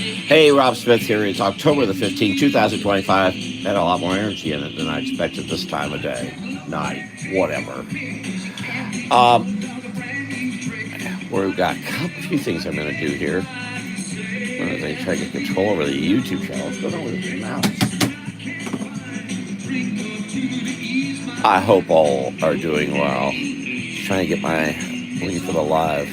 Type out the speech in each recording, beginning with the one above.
Hey, Rob Smith here. It's October the 15th, 2025. Had a lot more energy in it than I expected this time of day, night, whatever. We've got a few things I'm going to do here. One of the things, try to get control over the YouTube channel. What's going on with this mouse? I hope all are doing well. Just trying to get my waiting for the live.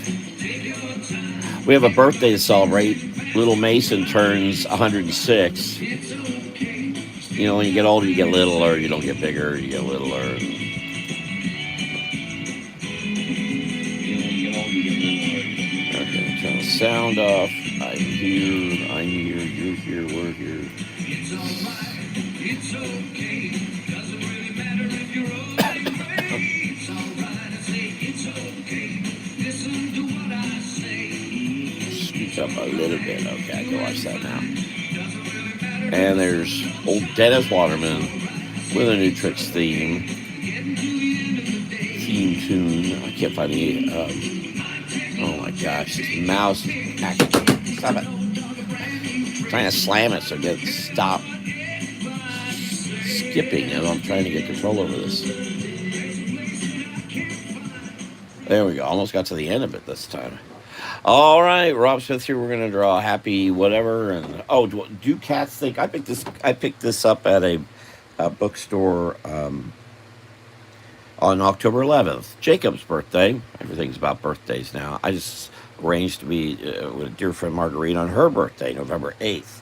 We have a birthday to celebrate. Little Mason turns 106. You know, when you get older, you get littler. You don't get bigger. You get littler. Okay, turn the sound off. I'm here, you're here, we're here. Speak up a little bit. Okay, I can watch that now. And there's old Dennis Waterman with a new Tricks theme tune. I can't find the. Oh my gosh, this mouse. Stop it. I'm trying to slam it so it gets stop skipping, and I'm trying to get control over this. There we go. Almost got to the end of it this time. All right, Rob Smith here. We're gonna draw happy whatever. And do cats think I picked this? I picked this up at a bookstore on October 11th, Jacob's birthday. Everything's about birthdays now. I just arranged to be with a dear friend Marguerite on her birthday, November 8th.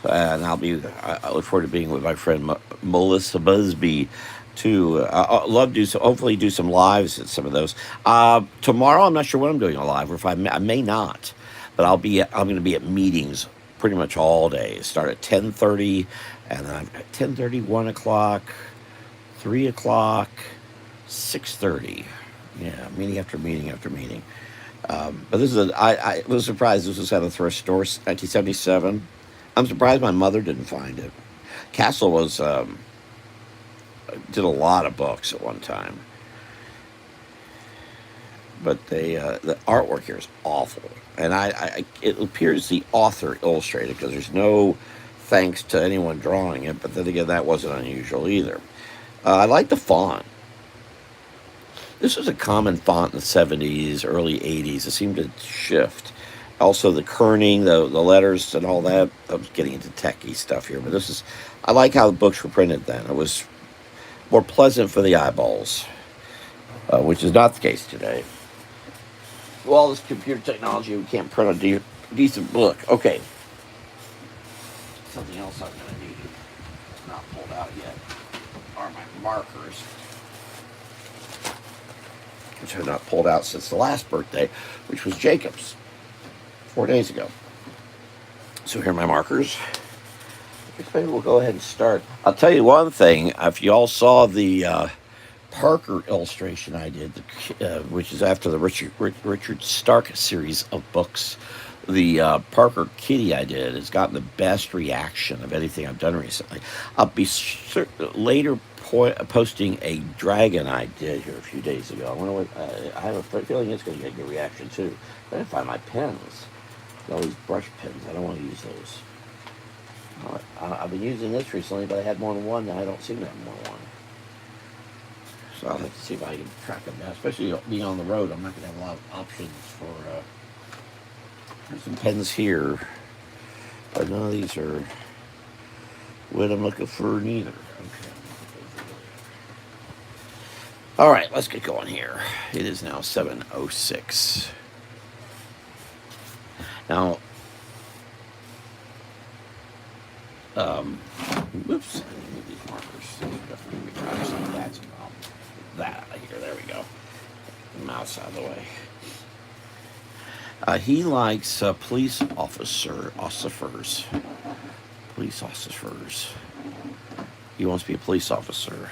And I look forward to being with my friend Melissa Busby too. I'd love to do so. Hopefully, do some lives at some of those. Tomorrow, I'm not sure what I'm doing on live, or if I may not, but I'm going to be at meetings pretty much all day. Start at 10:30, and then I've got 10:30, 1 o'clock, 3 o'clock, 6:30. Yeah, meeting after meeting after meeting. But this is I was surprised this was at a thrift store, 1977. I'm surprised my mother didn't find it. Castle was did a lot of books at one time, but the artwork here is awful, and it appears the author illustrated because there's no thanks to anyone drawing it. But then again, that wasn't unusual either. I like the font. This was a common font in the 70s, early 80s. It seemed to shift. Also, the kerning, the letters, and all that. I was getting into techie stuff here, but I like how the books were printed then. It was more pleasant for the eyeballs, which is not the case today. With all this computer technology, we can't print a decent book. Okay. Something else I'm going to need. It's not pulled out yet. Are my markers, which have not pulled out since the last birthday, which was Jacob's 4 days ago. So here are my markers. Maybe we'll go ahead and start. I'll tell you one thing. If you all saw the Parker illustration I did, which is after the Richard Stark series of books, the Parker kitty I did has gotten the best reaction of anything I've done recently. I'll be later posting a dragon I did here a few days ago. I wonder what. I have a feeling it's going to get a good reaction too. I gotta find my pens. All these brush pens. I don't want to use those. I've been using this recently, but I had more than one. Now I don't seem to have more than one. So I'll have to see if I can track them down. Especially being on the road, I'm not going to have a lot of options for. There's some pens here, but none of these are what I'm looking for neither. Okay. All right, let's get going here. It is now 7:06. Now, whoops, I didn't need these markers. That's that out of here. There we go. The mouse out of the way. He likes police officers. Police officers. He wants to be a police officer.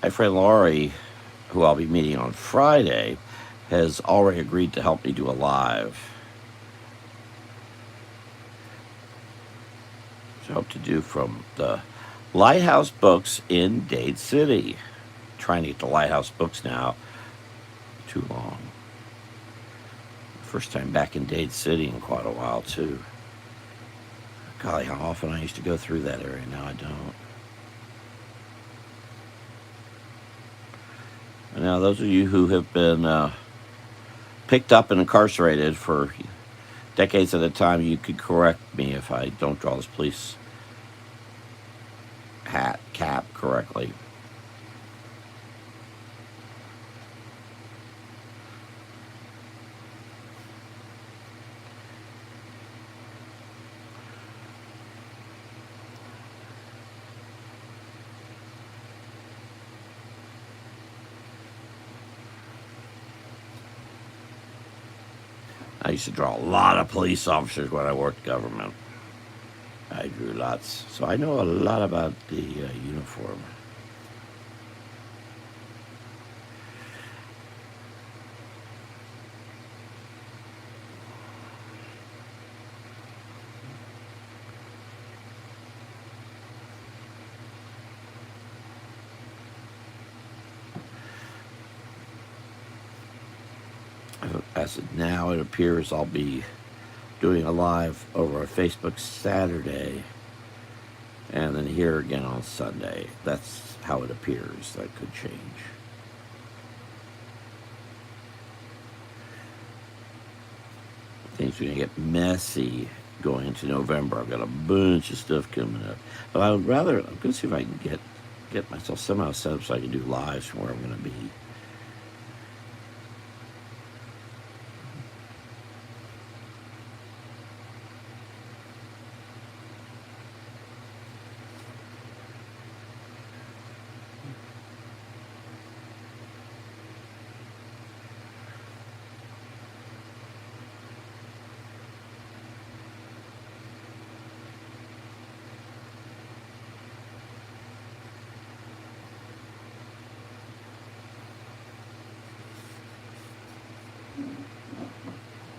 My friend Laurie, who I'll be meeting on Friday, has already agreed to help me do a live. Which I hope to do from the Lighthouse Books in Dade City. Trying to get to Lighthouse Books now. Too long. First time back in Dade City in quite a while, too. Golly, how often I used to go through that area. Now I don't. And now, those of you who have been picked up and incarcerated for decades at a time, you could correct me if I don't draw this police cap correctly. I used to draw a lot of police officers when I worked government. I drew lots, so I know a lot about the uniform. As of now, it appears I'll be doing a live over on Facebook Saturday, and then here again on Sunday. That's how it appears. That could change. Things are going to get messy going into November. I've got a bunch of stuff coming up. But I'm going to see if I can get myself somehow set up so I can do lives from where I'm going to be.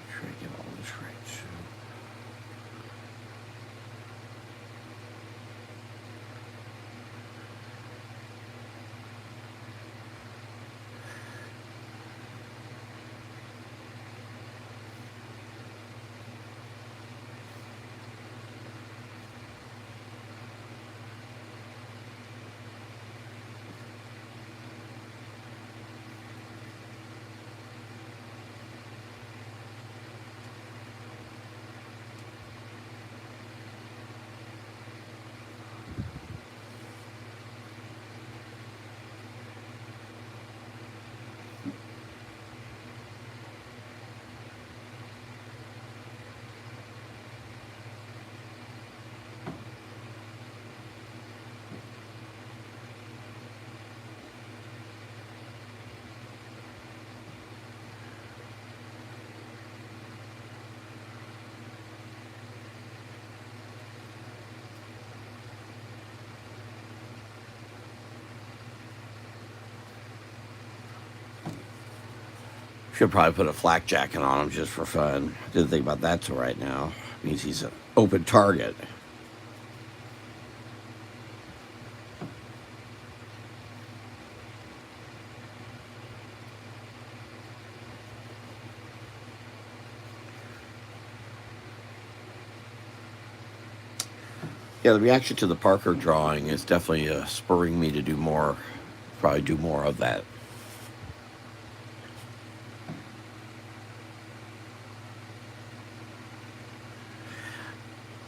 Try to get all this right too. Should probably put a flak jacket on him just for fun. Didn't think about that till right now. Means he's an open target. Yeah, the reaction to the Parker drawing is definitely spurring me to do more. Probably do more of that.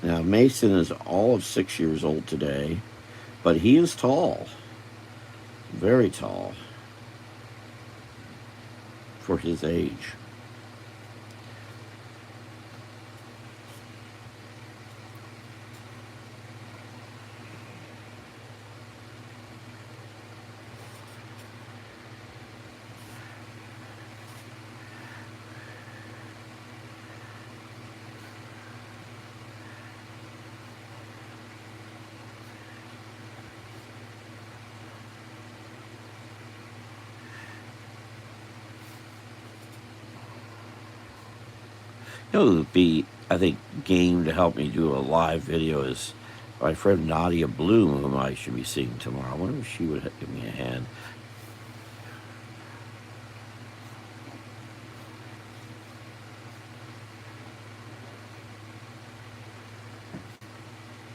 Now, Mason is all of 6 years old today, but he is tall. Very tall for his age. You know, who would be, I think, game to help me do a live video is my friend Nadia Bloom, whom I should be seeing tomorrow. I wonder if she would give me a hand.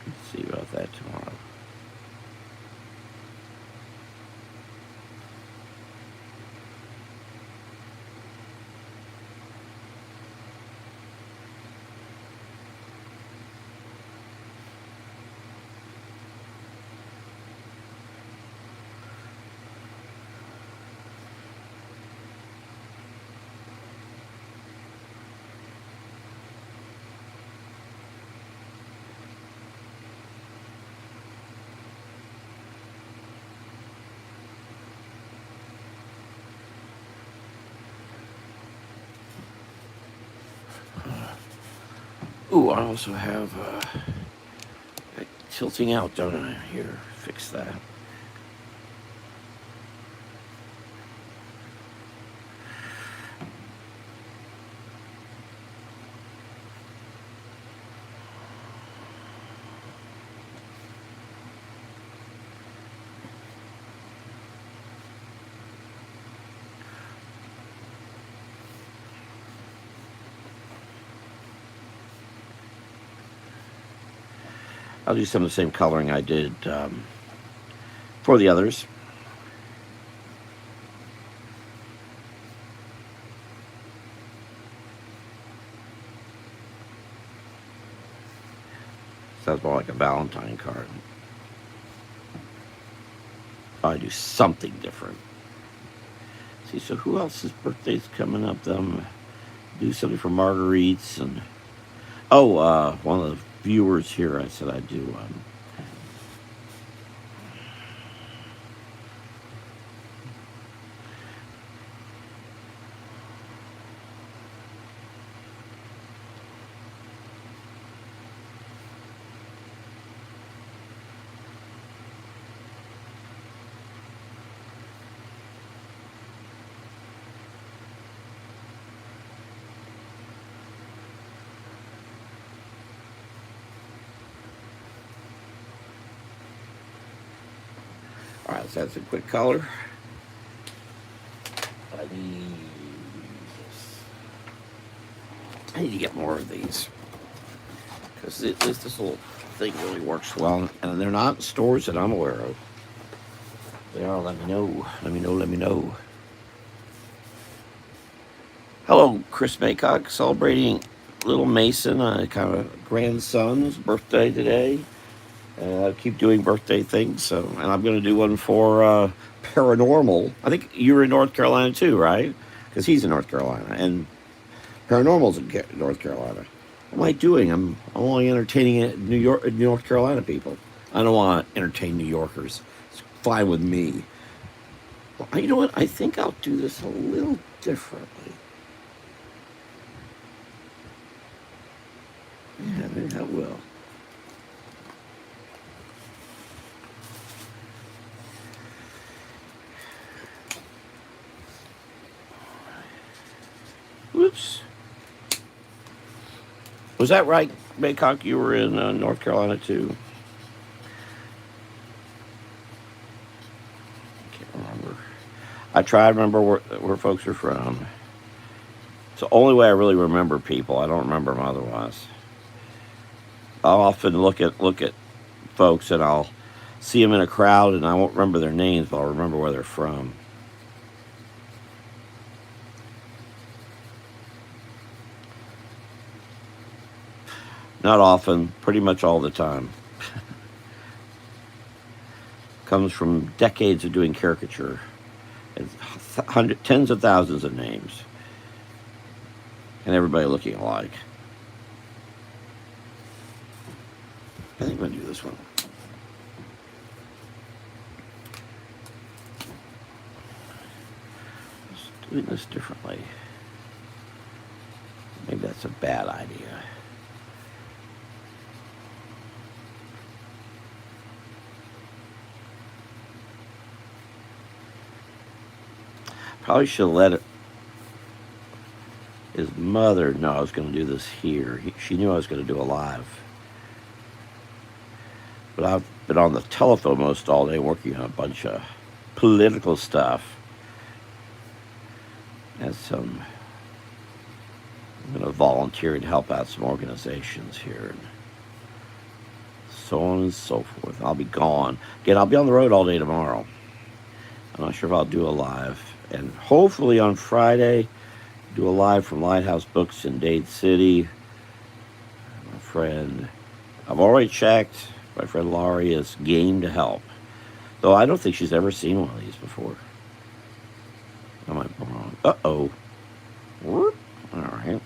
Let's see about that tomorrow. Ooh, I also have tilting out, don't I? Here, fix that. I'll do some of the same coloring I did for the others. Sounds more like a Valentine card. I do something different. See, so who else's birthday's coming up? Do something for Marguerite's and one of the viewers here. I said I'd do. All right, let's add some quick color. I need to get more of these because this little thing really works well, and they're not in stores that I'm aware of. They are. Let me know. Let me know. Let me know. Hello, Chris Maycock, celebrating little Mason, kind of grandson's birthday today. Keep doing birthday things. So, and I'm going to do one for paranormal. I think you were in North Carolina too, right? Because he's in North Carolina, and paranormal's in North Carolina. What am I doing? I'm only entertaining North Carolina people. I don't want to entertain New Yorkers. It's fine with me. Well, you know what? I think I'll do this a little differently. Yeah, maybe I will. Whoops. Was that right, Baycock? You were in North Carolina too? I can't remember. I try to remember where folks are from. It's the only way I really remember people. I don't remember them otherwise. I'll often look at folks and I'll see them in a crowd and I won't remember their names, but I'll remember where they're from. Not often, pretty much all the time. Comes from decades of doing caricature. Tens of thousands of names. And everybody looking alike. I think I'm going to do this one. Just doing this differently. Maybe that's a bad idea. Probably should have let it as mother know I was going to do this here. She knew I was going to do a live. But I've been on the telephone most all day working on a bunch of political stuff. And I'm going to volunteer and help out some organizations here. And so on and so forth. I'll be gone. Again, I'll be on the road all day tomorrow. I'm not sure if I'll do a live. And hopefully on Friday, do a live from Lighthouse Books in Dade City. My friend, I've already checked. My friend Laurie is game to help. Though I don't think she's ever seen one of these before. I might be wrong. Uh-oh. All right.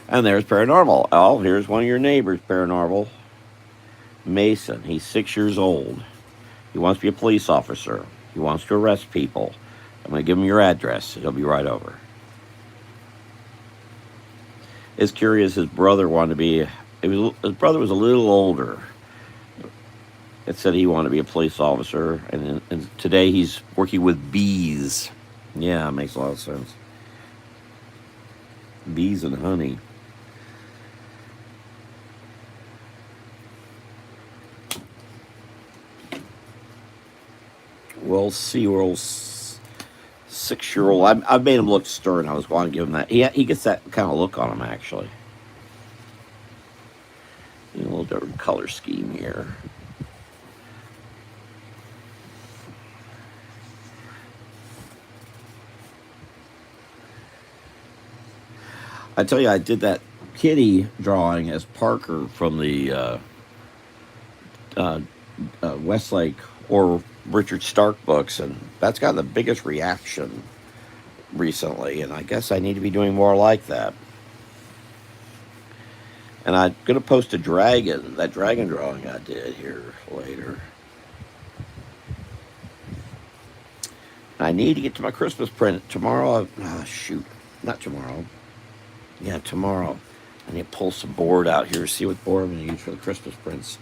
And there's Paranormal. Oh, here's one of your neighbors, Paranormal. Mason. He's 6 years old. He wants to be a police officer. He wants to arrest people. I'm going to give him your address. He'll be right over. It's curious, his brother wanted to be... his brother was a little older. It said he wanted to be a police officer. And today he's working with bees. Yeah, it makes a lot of sense. Bees and honey. We'll see. We'll 6-year-old. I made him look stern. I was going to give him that. He gets that kind of look on him, actually. A little different color scheme here. I tell you, I did that kitty drawing as Parker from the Westlake or Richard Stark books, and that's gotten the biggest reaction recently, and I guess I need to be doing more like that. And I'm going to post that dragon drawing I did here later. I need to get to my Christmas print tomorrow. Shoot, not tomorrow. Yeah, tomorrow. I need to pull some board out here, see what board I'm going to use for the Christmas prints.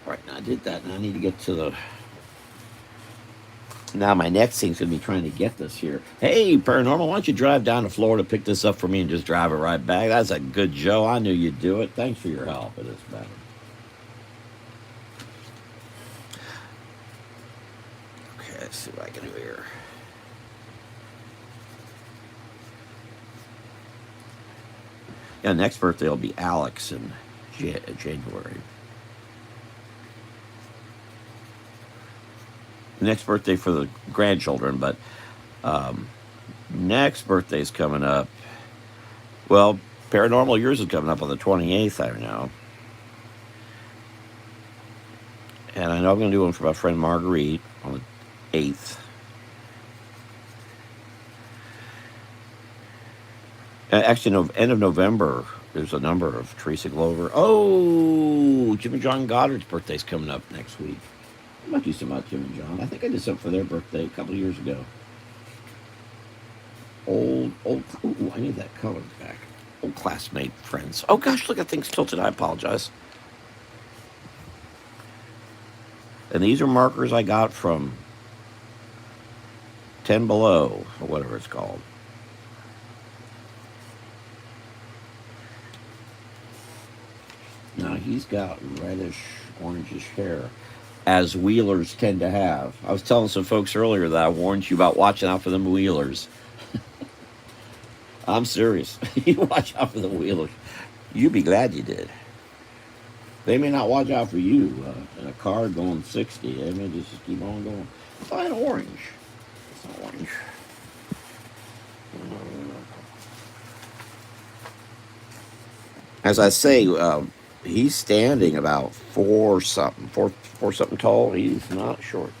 All right, now I did that, and I need to get to the... Now my next thing's going to be trying to get this here. Hey, Paranormal, why don't you drive down to Florida, pick this up for me, and just drive it right back? That's a good Joe. I knew you'd do it. Thanks for your help. It is better. Okay, let's see what I can do here. Yeah, next birthday will be Alex in January. Next birthday for the grandchildren, but next birthday's coming up. Well, Paranormal, yours is coming up on the 28th, I know. And I know I'm going to do one for my friend Marguerite on the 8th. Actually, end of November, there's a number of Teresa Glover. Oh, Jim and John Goddard's birthday's coming up next week. I might do something about Jim and John. I think I did something for their birthday a couple of years ago. Ooh, I need that color back. Old classmate friends. Oh gosh, look at things tilted. I apologize. And these are markers I got from 10 Below, or whatever it's called. Now he's got reddish, orangish hair, as Wheelers tend to have. I was telling some folks earlier that I warned you about watching out for them Wheelers. I'm serious. You watch out for the Wheelers. You'd be glad you did. They may not watch out for you in a car going 60. They may just keep on going. It's not orange. It's not orange. As I say, he's standing about four something tall. He's not short.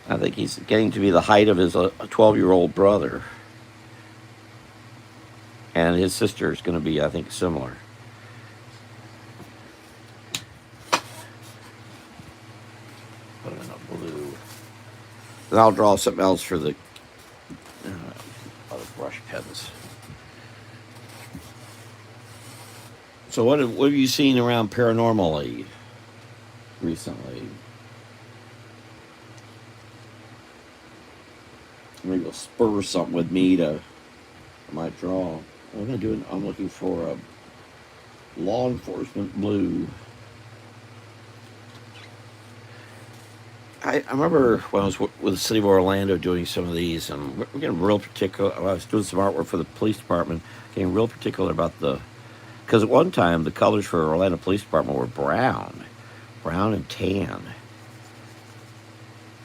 I think he's getting to be the height of his 12-year-old brother. And his sister is going to be, I think, similar. Put him in a blue. Then I'll draw something else for the other brush pens. So what have you seen around paranormally recently? Maybe you'll spur something with me to I might draw. What am I doing? I'm looking for a law enforcement blue. I remember when I was with the city of Orlando doing some of these, and we're getting real particular. I was doing some artwork for the police department, getting real particular about because at one time the colors for Orlando Police Department were brown and tan.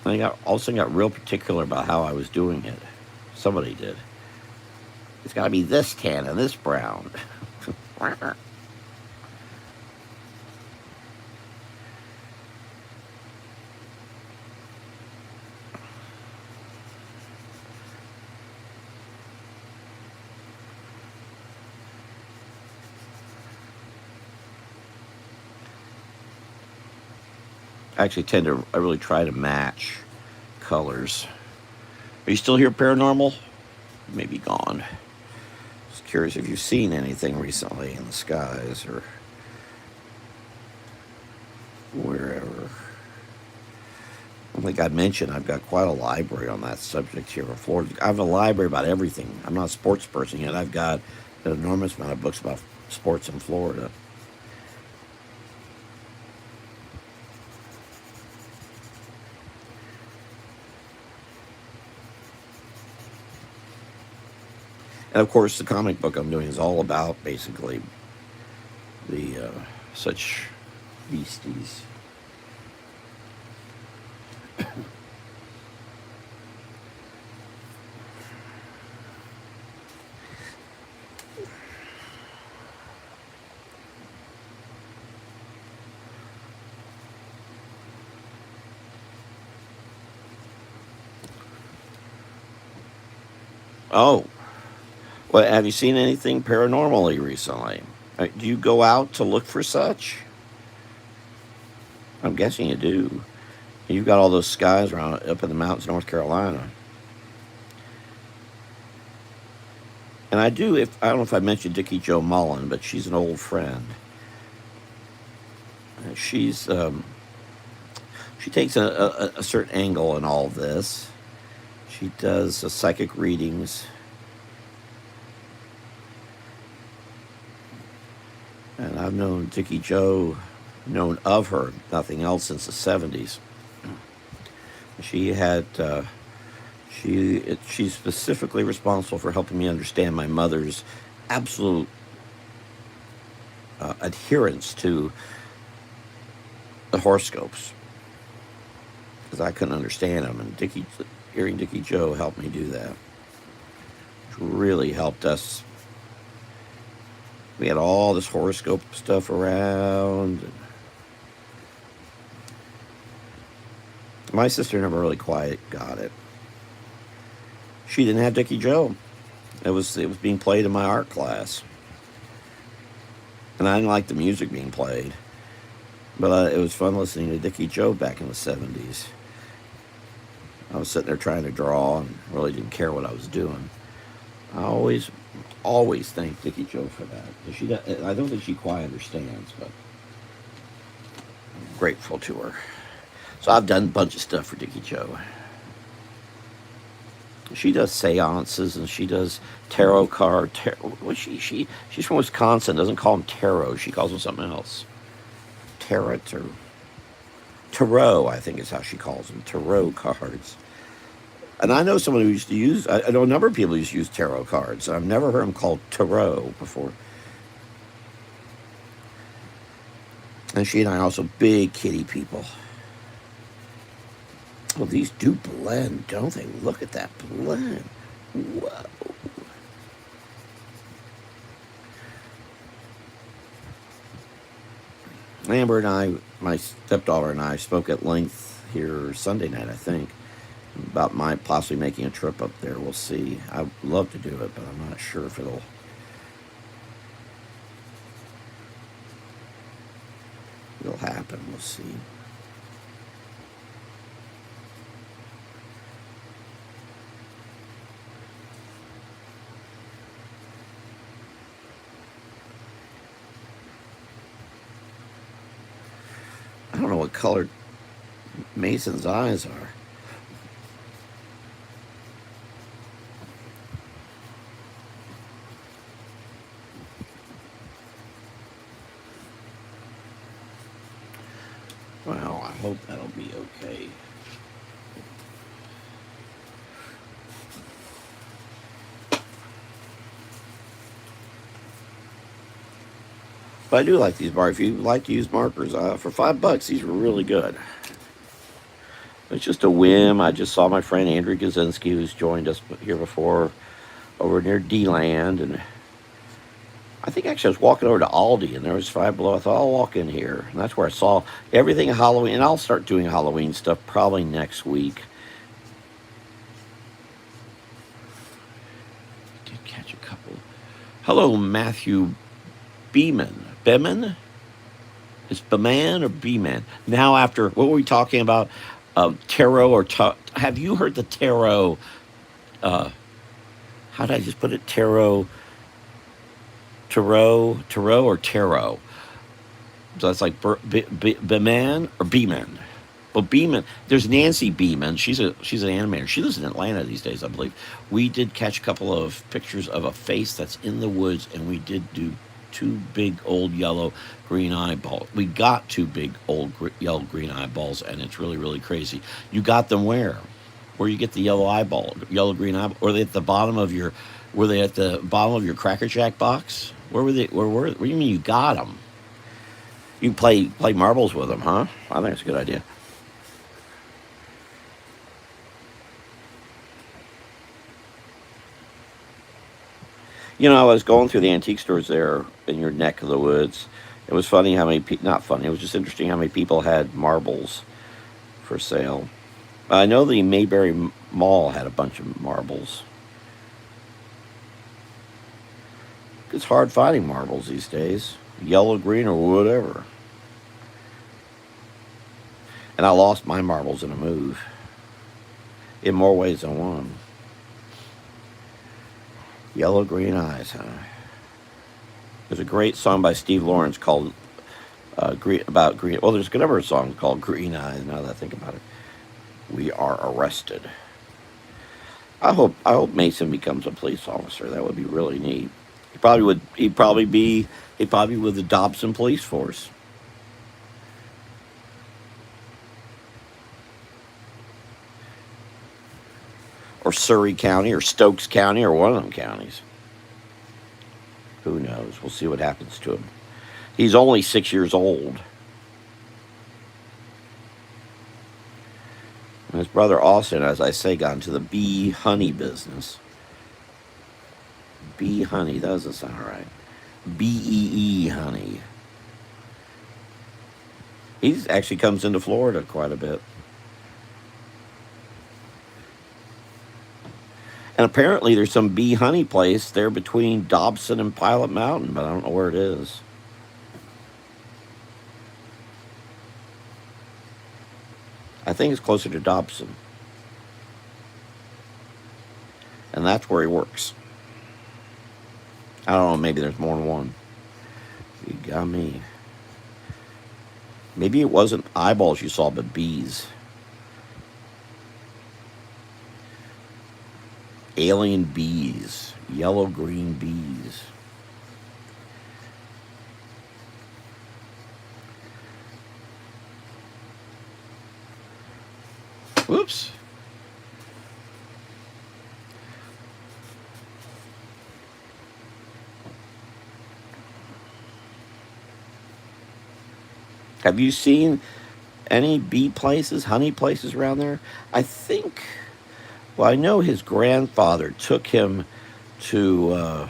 And I all of a sudden got real particular about how I was doing it. Somebody did. It's got to be this tan and this brown. I really try to match colors. Are you still here, Paranormal? Maybe gone. Just curious if you've seen anything recently in the skies or wherever. I think I mentioned I've got quite a library on that subject here in Florida. I have a library about everything. I'm not a sports person yet. I've got an enormous amount of books about sports in Florida. And of course, the comic book I'm doing is all about basically the such beasties. Oh, well, have you seen anything paranormally recently? Do you go out to look for such? I'm guessing you do. You've got all those skies around up in the mountains, of North Carolina. And I do. If I don't know if I mentioned Dickie Jo Mullen, but she's an old friend. She's she takes a certain angle in all of this. She does psychic readings. And I've known Dickie Jo, known of her, nothing else since the 70s. She had, she's specifically responsible for helping me understand my mother's absolute adherence to the horoscopes. Because I couldn't understand them. And hearing Dickie Jo helped me do that. Which really helped us. We had all this horoscope stuff around. My sister never really quite got it. She didn't have Dickie Jo. It was being played in my art class. And I didn't like the music being played. But it was fun listening to Dickie Jo back in the 70s. I was sitting there trying to draw and really didn't care what I was doing. I always thank Dickie Jo for that. I don't think she quite understands, but I'm grateful to her. So I've done a bunch of stuff for Dickie Jo. She does seances and she does tarot card. She's from Wisconsin. Doesn't call them tarot. She calls them something else. Tarot or tarot, I think is how she calls them. Tarot cards. And I know someone who used to use. I know a number of people who used to use tarot cards. I've never heard them called tarot before. And she and I are also big kitty people. Well, these do blend, don't they? Look at that blend. Whoa. Amber and I, my stepdaughter and I, spoke at length here Sunday night, I think, about my possibly making a trip up there. We'll see. I'd love to do it, but I'm not sure if it'll happen. We'll see. I don't know what color Mason's eyes are. Well, I hope that'll be okay. But I do like these markers. If you like to use markers, for $5, these were really good. It's just a whim. I just saw my friend Andrew Kaczynski, who's joined us here before, over near D-Land, and I think actually I was walking over to Aldi, and there was Five Below. I thought I'll walk in here, and that's where I saw everything Halloween. And I'll start doing Halloween stuff probably next week. I did catch a couple. Hello, Matthew Beeman. Beman? Is Beman or Beeman? Now, after what were we talking about? Tarot or have you heard the tarot? How did I just put it? Tarot or tarot. So that's like Beman or Beeman. Well, Beeman, there's Nancy Beeman. She's an animator. She lives in Atlanta these days, I believe. We did catch a couple of pictures of a face that's in the woods, and we did do two big old yellow green eyeballs. We got two big old yellow green eyeballs, and it's really, really crazy. You got them where? Where you get the yellow green eyeball? Were they at the bottom of your? Were they at the bottom of your Cracker Jack box? Where were they? What do you mean you got them? You play marbles with them, huh? I think it's a good idea. You know, I was going through the antique stores there in your neck of the woods. It was funny how many not funny. It was just interesting how many people had marbles for sale. I know the Mayberry Mall had a bunch of marbles. It's hard finding marbles these days, yellow, green, or whatever. And I lost my marbles in a move, in more ways than one. Yellow green eyes, huh? There's a great song by Steve Lawrence called about green. Well, there's a number of songs called Green Eyes. Now that I think about it, We Are Arrested. I hope Mason becomes a police officer. That would be really neat. He probably would. He'd probably be with the Dobson Police Force. Or Surrey County, or Stokes County, or one of them counties. Who knows? We'll see what happens to him. He's only 6 years old. And his brother Austin, as I say, got into the bee honey business. Bee honey, that doesn't sound right. BEE honey. He actually comes into Florida quite a bit. And apparently there's some bee honey place there between Dobson and Pilot Mountain, but I don't know where it is. I think it's closer to Dobson. And that's where he works. I don't know, maybe there's more than one. You got me. Maybe it wasn't eyeballs you saw, but bees. Alien bees. Yellow-green bees. Whoops. Have you seen any bee places, honey places around there? I think, well, I know his grandfather took him to,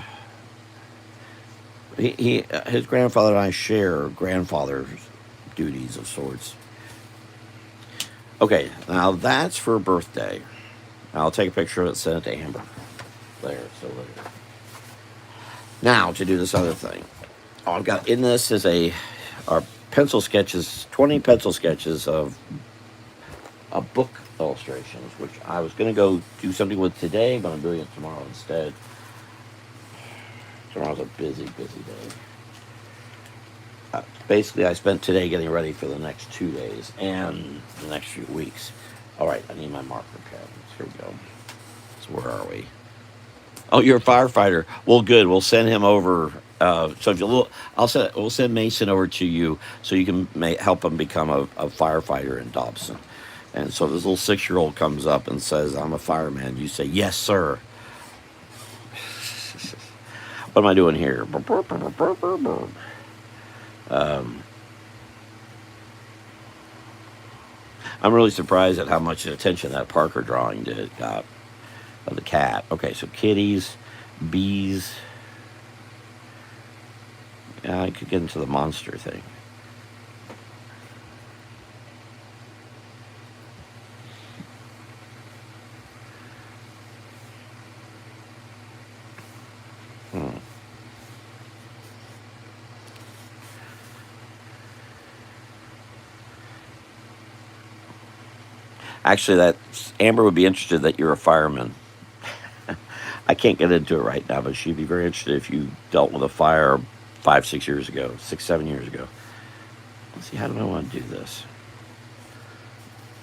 his grandfather and I share grandfather's duties of sorts. Okay, now that's for a birthday. I'll take a picture of it, send it to Amber. There, so there. Now to do this other thing. Oh, I've got in this is our pencil sketches, 20 pencil sketches of a book illustrations, which I was going to go do something with today, but I'm doing it tomorrow instead. Tomorrow's a busy, busy day. Basically, I spent today getting ready for the next 2 days and the next few weeks. All right, I need my marker pens. Here we go. So where are we? Oh, you're a firefighter. Well, good. We'll send him over. So if you look, we'll send Mason over to you so you can help him become a firefighter in Dobson. And so this little 6-year-old comes up and says, "I'm a fireman." You say, "Yes, sir." What am I doing here? Um, I'm really surprised at how much attention that Parker drawing got of the cat. Okay, so kitties, bees. Yeah, I could get into the monster thing. Hmm. Actually, that Amber would be interested that you're a fireman. I can't get into it right now, but she'd be very interested if you dealt with a fire 5, 6 years ago, 6, 7 years ago. Let's see, how do I want to do this?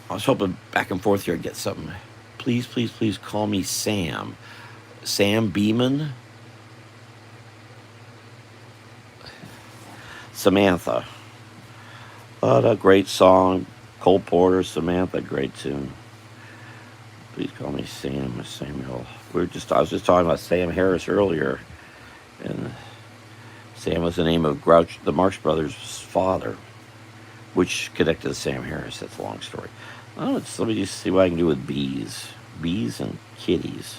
I was hoping back and forth here I'd get something. Please, please, please call me Sam. Sam Beeman? Samantha. What a great song. Cole Porter, Samantha, great tune. Please call me Sam, Samuel. I was just talking about Sam Harris earlier, and Sam was the name of the Marx Brothers' father, which connected to Sam Harris. That's a long story. Oh, let me just see what I can do with bees. Bees and kitties.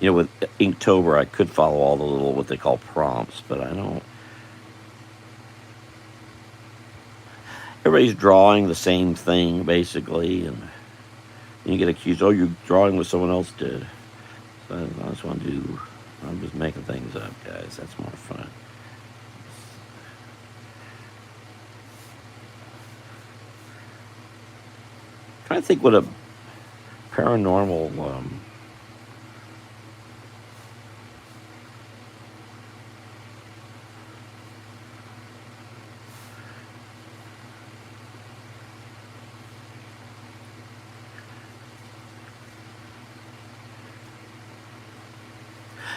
With Inktober, I could follow all the little, what they call prompts, but I don't. Everybody's drawing the same thing, basically, and you get accused, oh, you're drawing what someone else did. So I just want to do, I'm just making things up, guys. That's more fun. Trying to think what a paranormal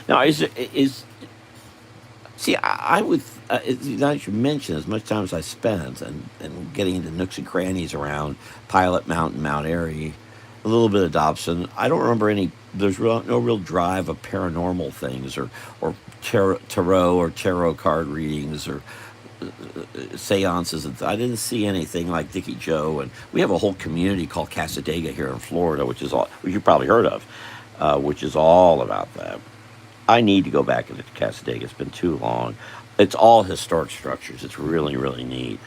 now is see I would now that you mention as much time as I spent and getting into nooks and crannies around Pilot Mountain, Mount Airy, a little bit of Dobson. I don't remember any. There's no real drive of paranormal things or tarot or tarot card readings or seances. I didn't see anything like Dickie Joe, and we have a whole community called Casadega here in Florida, which you've probably heard of, which is all about that. I need to go back into Casadega. It's been too long. It's all historic structures. It's really, really neat.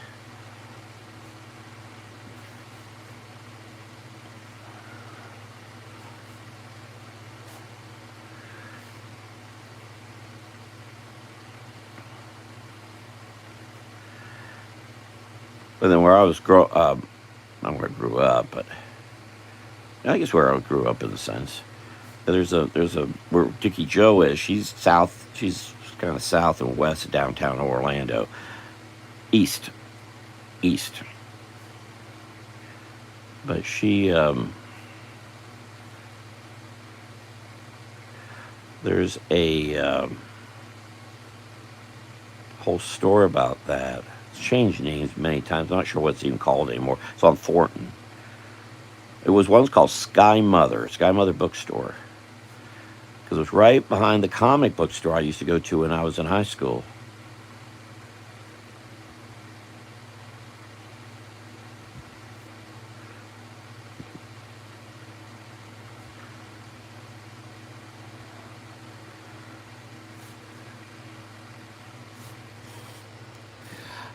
But then where I was not where I grew up, but I guess where I grew up in a sense. There's a where Dickie Joe is. She's south. She's kind of south and west of downtown Orlando, east, east. But there's a whole story about that. It's changed names many times. I'm not sure what it's even called anymore. It's on Thornton. It was once called Sky Mother Bookstore. Because it was right behind the comic book store I used to go to when I was in high school.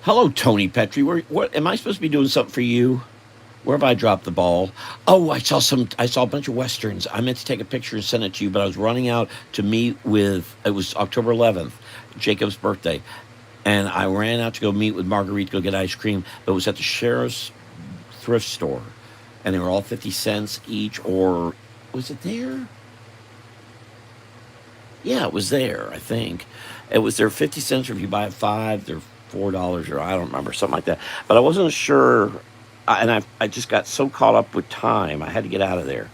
Hello, Tony Petrie. What am I supposed to be doing something for you? Where have I dropped the ball? Oh, I saw a bunch of westerns. I meant to take a picture and send it to you, but I was running out to meet with. It was October 11th, Jacob's birthday, and I ran out to go meet with Marguerite to go get ice cream. But it was at the sheriff's thrift store, and they were all 50 cents each. Or was it there? Yeah, it was there. I think it was there 50 cents. Or if you buy it five, they're $4, or I don't remember, something like that. But I wasn't sure, and I just got so caught up with time. I had to get out of there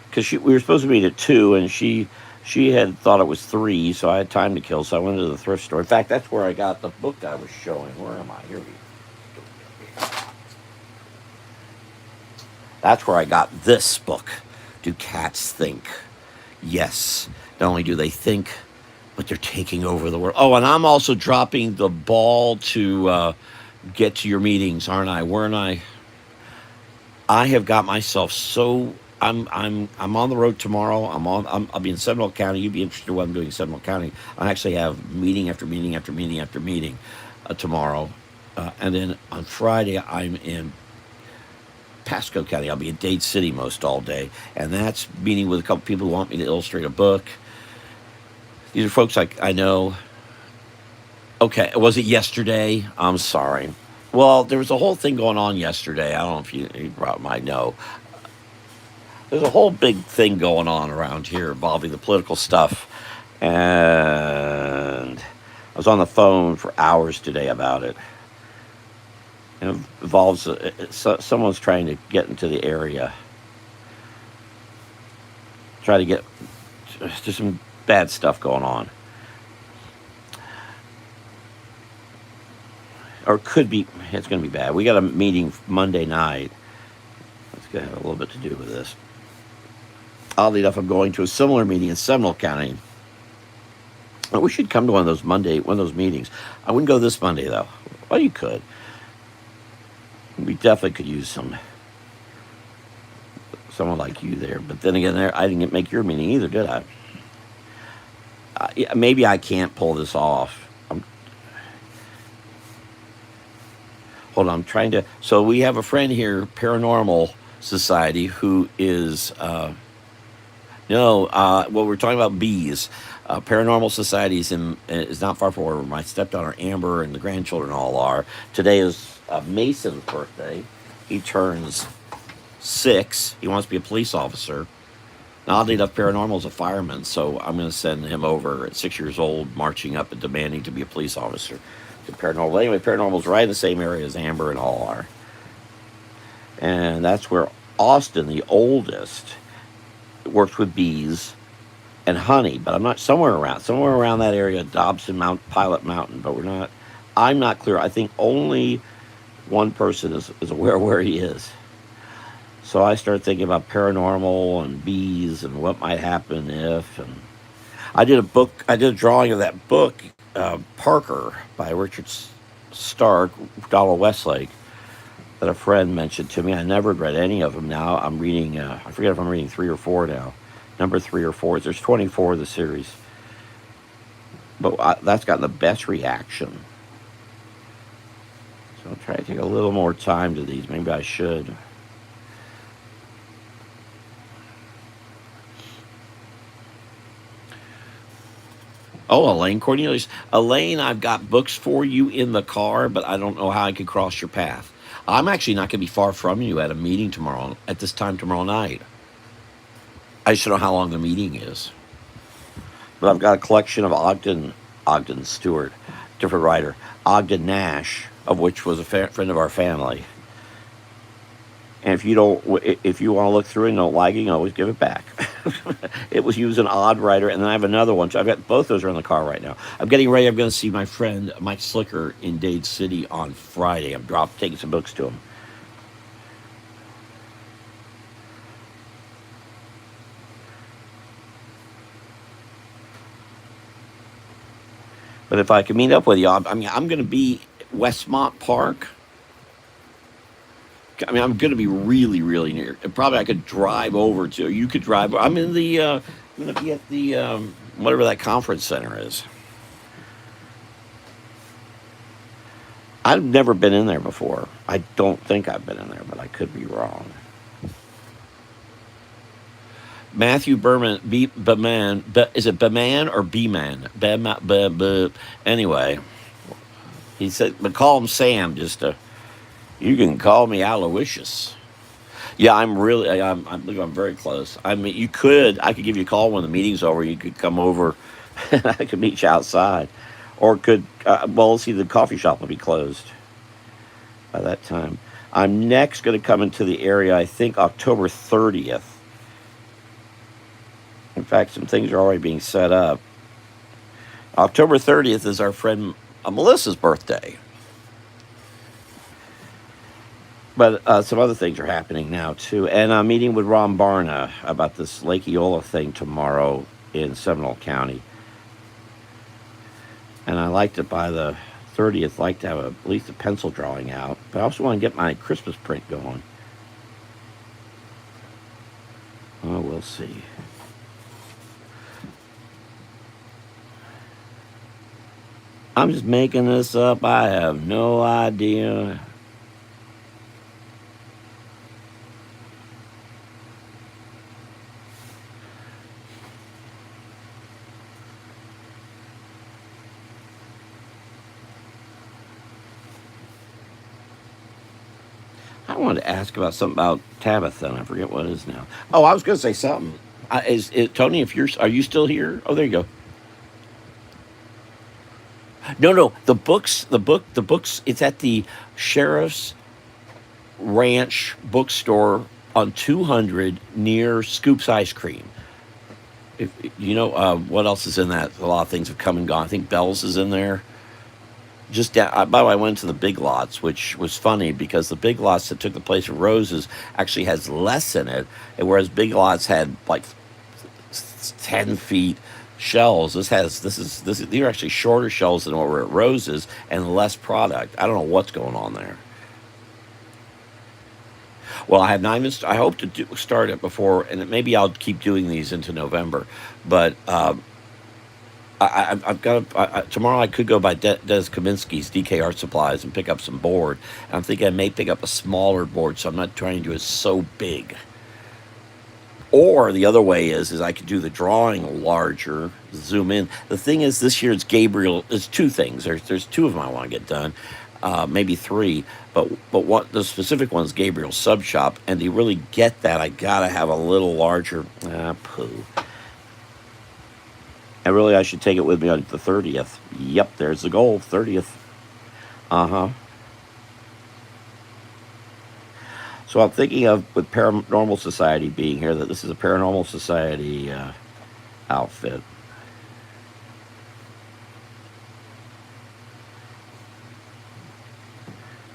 because we were supposed to meet at 2, and she had thought it was 3, so I had time to kill. So I went to the thrift store. In fact, that's where I got the book I was showing. Where am I? Here we go. That's where I got this book. Do Cats Think? Yes. Not only do they think, but they're taking over the world. Oh, and I'm also dropping the ball to get to your meetings, aren't I? Weren't I? I have got myself so. I'm on the road tomorrow. I'll be in Seminole County. You'd be interested in what I'm doing in Seminole County. I actually have meeting after meeting after meeting after meeting tomorrow, and then on Friday I'm in Pasco County. I'll be in Dade City most all day, and that's meeting with a couple people who want me to illustrate a book. These are folks I know. Okay, was it yesterday? I'm sorry. Well, there was a whole thing going on yesterday. I don't know if you might know. There's a whole big thing going on around here involving the political stuff. And I was on the phone for hours today about it. It involves someone's trying to get into the area, try to get. There's some bad stuff going on, or could be. It's going to be bad. We got a meeting Monday night. It's going to have a little bit to do with this. Oddly enough, I'm going to a similar meeting in Seminole County. We should come to one of those meetings. I wouldn't go this Monday though. Well, you could. We definitely could use someone like you there. But then again, I didn't make your meeting either, did I? Yeah, maybe I can't pull this off. Hold on, I'm trying to. So we have a friend here, Paranormal Society, who is. No, well, we're talking about bees. Paranormal Society is not far from where my stepdaughter Amber and the grandchildren all are. Today is Mason's birthday. He turns 6. He wants to be a police officer. Now, oddly enough, Paranormal is a fireman, so I'm going to send him over at 6 years old, marching up and demanding to be a police officer to Paranormal. Anyway, Paranormal's right in the same area as Amber and all are. And that's where Austin, the oldest, works with bees and honey, but I'm not somewhere around that area, Dobson Pilot Mountain, but I'm not clear. I think only one person is aware where he is. So I started thinking about paranormal and bees and what might happen if. And I did a drawing of that book, Parker by Richard Stark, Donald Westlake, that a friend mentioned to me. I never read any of them. Now I'm reading, I forget if I'm reading 3 or 4 now. Number 3 or 4. There's 24 of the series. But that's gotten the best reaction. So I'll try to take a little more time to these. Maybe I should. Oh, Elaine Cornelius. Elaine, I've got books for you in the car, but I don't know how I could cross your path. I'm actually not going to be far from you at a meeting at this time tomorrow night. I just don't know how long the meeting is. But I've got a collection of Ogden Stewart, different writer, Ogden Nash, of which was a friend of our family. And if you want to look through it and don't like it, you can always give it back. He was an odd writer, and then I have another one. So I've got both those are in the car right now. I'm getting ready. I'm going to see my friend Mike Slicker in Dade City on Friday. I'm taking some books to him. But if I can meet up with you, I'm going to be Westmont Park. I'm going to be really, really near. Probably I could drive over to. You could drive. I'm going to be at the whatever that conference center is. I've never been in there before. I don't think I've been in there, but I could be wrong. Matthew Berman, Beman, is it Beman or B-Man? Anyway, he said, but call him Sam. You can call me Aloysius. Yeah, I'm very close. I mean, I could give you a call when the meeting's over. You could come over, and I could meet you outside, or well, let's see, the coffee shop will be closed by that time. I'm next going to come into the area. I think October 30th. In fact, some things are already being set up. October 30th is our friend Melissa's birthday. But some other things are happening now, too. And I'm meeting with Ron Barna about this Lake Eola thing tomorrow in Seminole County. And I like to, by the 30th, like to have at least a pencil drawing out. But I also want to get my Christmas print going. Oh, we'll see. I'm just making this up. I have no idea. I wanted to ask about something about Tabitha, and I forget what it is now. Oh, I was going to say something. Tony? Are you still here? Oh, there you go. No, no, the books. It's at the sheriff's ranch bookstore on 200 near Scoops Ice Cream. If you know what else is in that, a lot of things have come and gone. I think Bell's is in there. Just down, by the way, I went to the Big Lots, which was funny because the Big Lots that took the place of Roses actually has less in it, and whereas Big Lots had like 10 feet shells, these are actually shorter shells than what were at Roses and less product. I don't know what's going on there. Well, I have 9 minutes. I hope to start it before, and maybe I'll keep doing these into November. But I've got tomorrow. I could go by Des Kaminsky's DK Art Supplies and pick up some board. And I'm thinking I may pick up a smaller board, so I'm not trying to do it so big. Or the other way is I could do the drawing larger, zoom in. The thing is, this year it's Gabriel. There's two things. There's two of them I want to get done, maybe three. But what the specific one's Gabriel's sub shop, and to really get that, I gotta have a little larger. Pooh. And really, I should take it with me on the 30th. Yep, there's the goal, 30th. Uh huh. So I'm thinking of, with Paranormal Society being here, that this is a Paranormal Society outfit.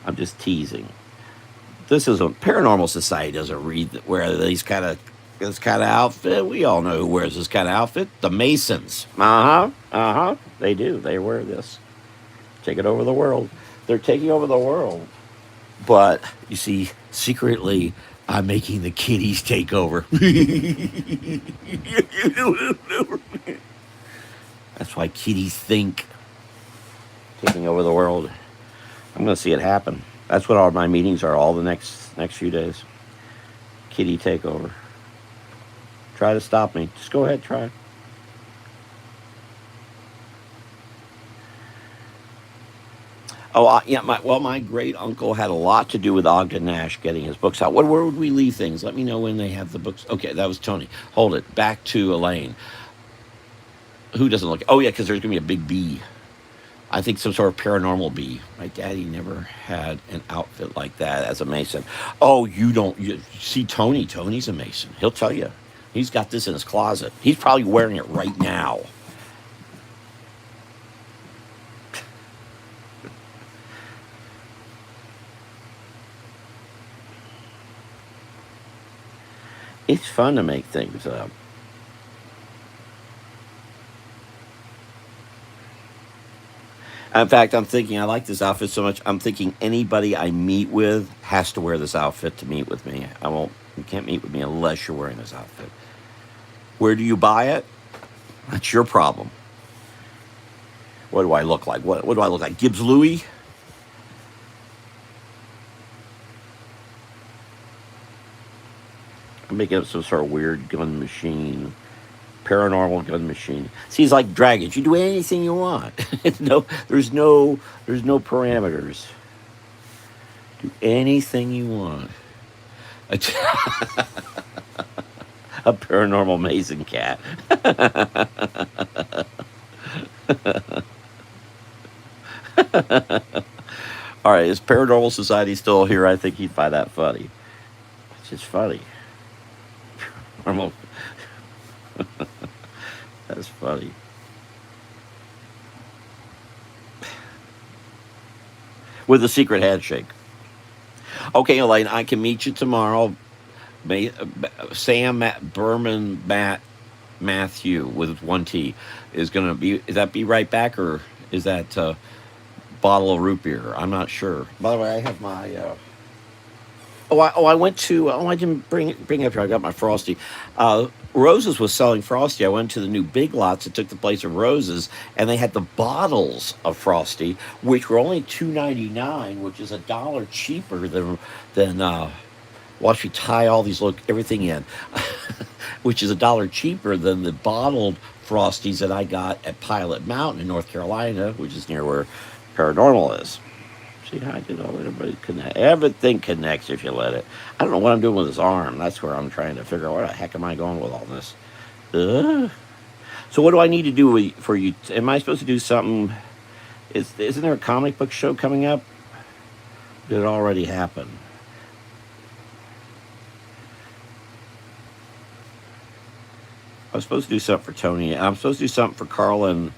I'm just teasing. This is a Paranormal Society doesn't wear this kind of outfit. We all know who wears this kind of outfit. The Masons. Uh huh. Uh huh. They do. They wear this. Take it over the world. They're taking over the world. But you see, secretly, I'm making the kiddies take over. That's why kiddies think taking over the world. I'm going to see it happen. That's what all my meetings are. All the next few days. Kitty takeover. Try to stop me. Just go ahead, try. Oh, yeah. My great uncle had a lot to do with Ogden Nash getting his books out. Where would we leave things? Let me know when they have the books. Okay, that was Tony. Hold it. Back to Elaine. Who doesn't look? Oh, yeah, because there's going to be a big bee. I think some sort of paranormal bee. My daddy never had an outfit like that as a Mason. Oh, you see Tony. Tony's a Mason. He'll tell you. He's got this in his closet. He's probably wearing it right now. It's fun to make things up. In fact, I'm thinking I like this outfit so much. I'm thinking anybody I meet with has to wear this outfit to meet with me. I won't. You can't meet with me unless you're wearing this outfit. Where do you buy it? That's your problem. What do I look like? What do I look like? Gibbs Louis? I'm making up some sort of weird gun machine, paranormal gun machine. See, it's like dragons. You do anything you want. No, there's no parameters. Do anything you want. A, a paranormal mason cat. All right, is Paranormal Society still here? I think he'd find that funny. It's just funny. Normal. That's funny. With a secret handshake. Okay, Elaine, I can meet you tomorrow. Sam, Berman, Matthew with one T is going to be. Is that be right back or is that bottle of root beer? I'm not sure. By the way, I have my. I went to. Oh, I didn't bring it up here. I got my Frosty. Roses was selling Frosty. I went to the new Big Lots that took the place of Roses, and they had the bottles of Frosty, which were only $2.99, which is $1 cheaper than. Watch me tie all these look everything in, which is $1 cheaper than the bottled Frosties that I got at Pilot Mountain in North Carolina, which is near where Paranormal is. See how I did all that? Everybody connect. Everything connects if you let it. I don't know what I'm doing with his arm. That's where I'm trying to figure out where the heck am I going with all this. So what do I need to do for you? Am I supposed to do something? Isn't there a comic book show coming up? Did it already happen? I was supposed to do something for Tony. I'm supposed to do something for Carl and.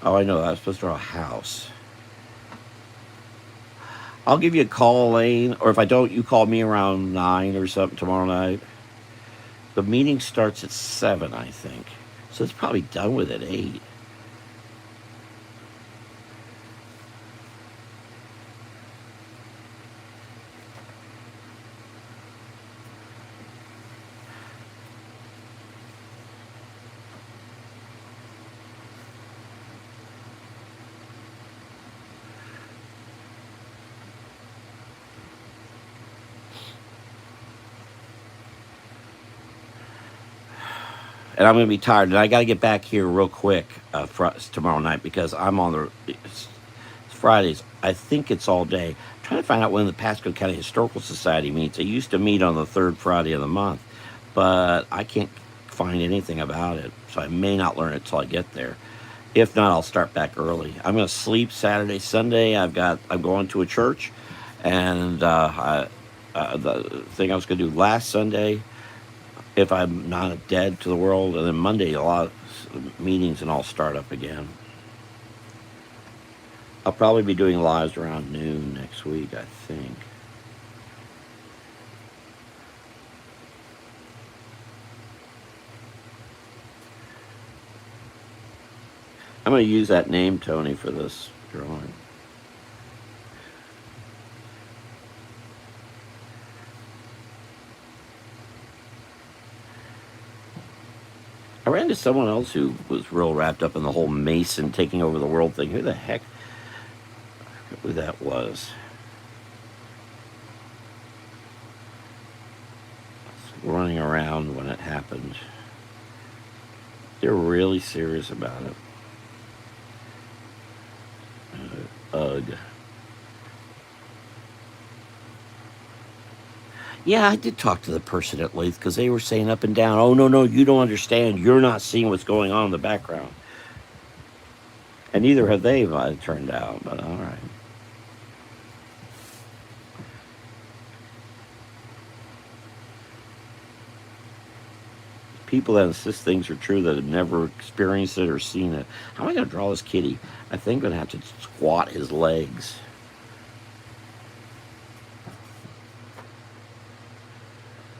Oh, I know. I was supposed to draw a house. I'll give you a call, Elaine, or if I don't, you call me around 9 or something tomorrow night. The meeting starts at 7, I think. So it's probably done with at 8. And I'm going to be tired. And I got to get back here real quick tomorrow night because I'm on it's Fridays. I think it's all day. I'm trying to find out when the Pasco County Historical Society meets. They used to meet on the third Friday of the month, but I can't find anything about it. So I may not learn it till I get there. If not, I'll start back early. I'm going to sleep Saturday, Sunday. I'm going to a church, and the thing I was going to do last Sunday, if I'm not dead to the world, and then Monday a lot of meetings and all start up again. I'll probably be doing lives around noon next week, I think. I'm going to use that name, Tony, for this drawing. I ran into someone else who was real wrapped up in the whole Mason taking over the world thing. Who the heck? I forget who that was. Running around when it happened. They're really serious about it. Ugh. Yeah, I did talk to the person at Leith because they were saying up and down, oh, no, you don't understand. You're not seeing what's going on in the background. And neither have they, it turned out, but all right. People that insist things are true that have never experienced it or seen it. How am I going to draw this kitty? I think I'm going to have to squat his legs.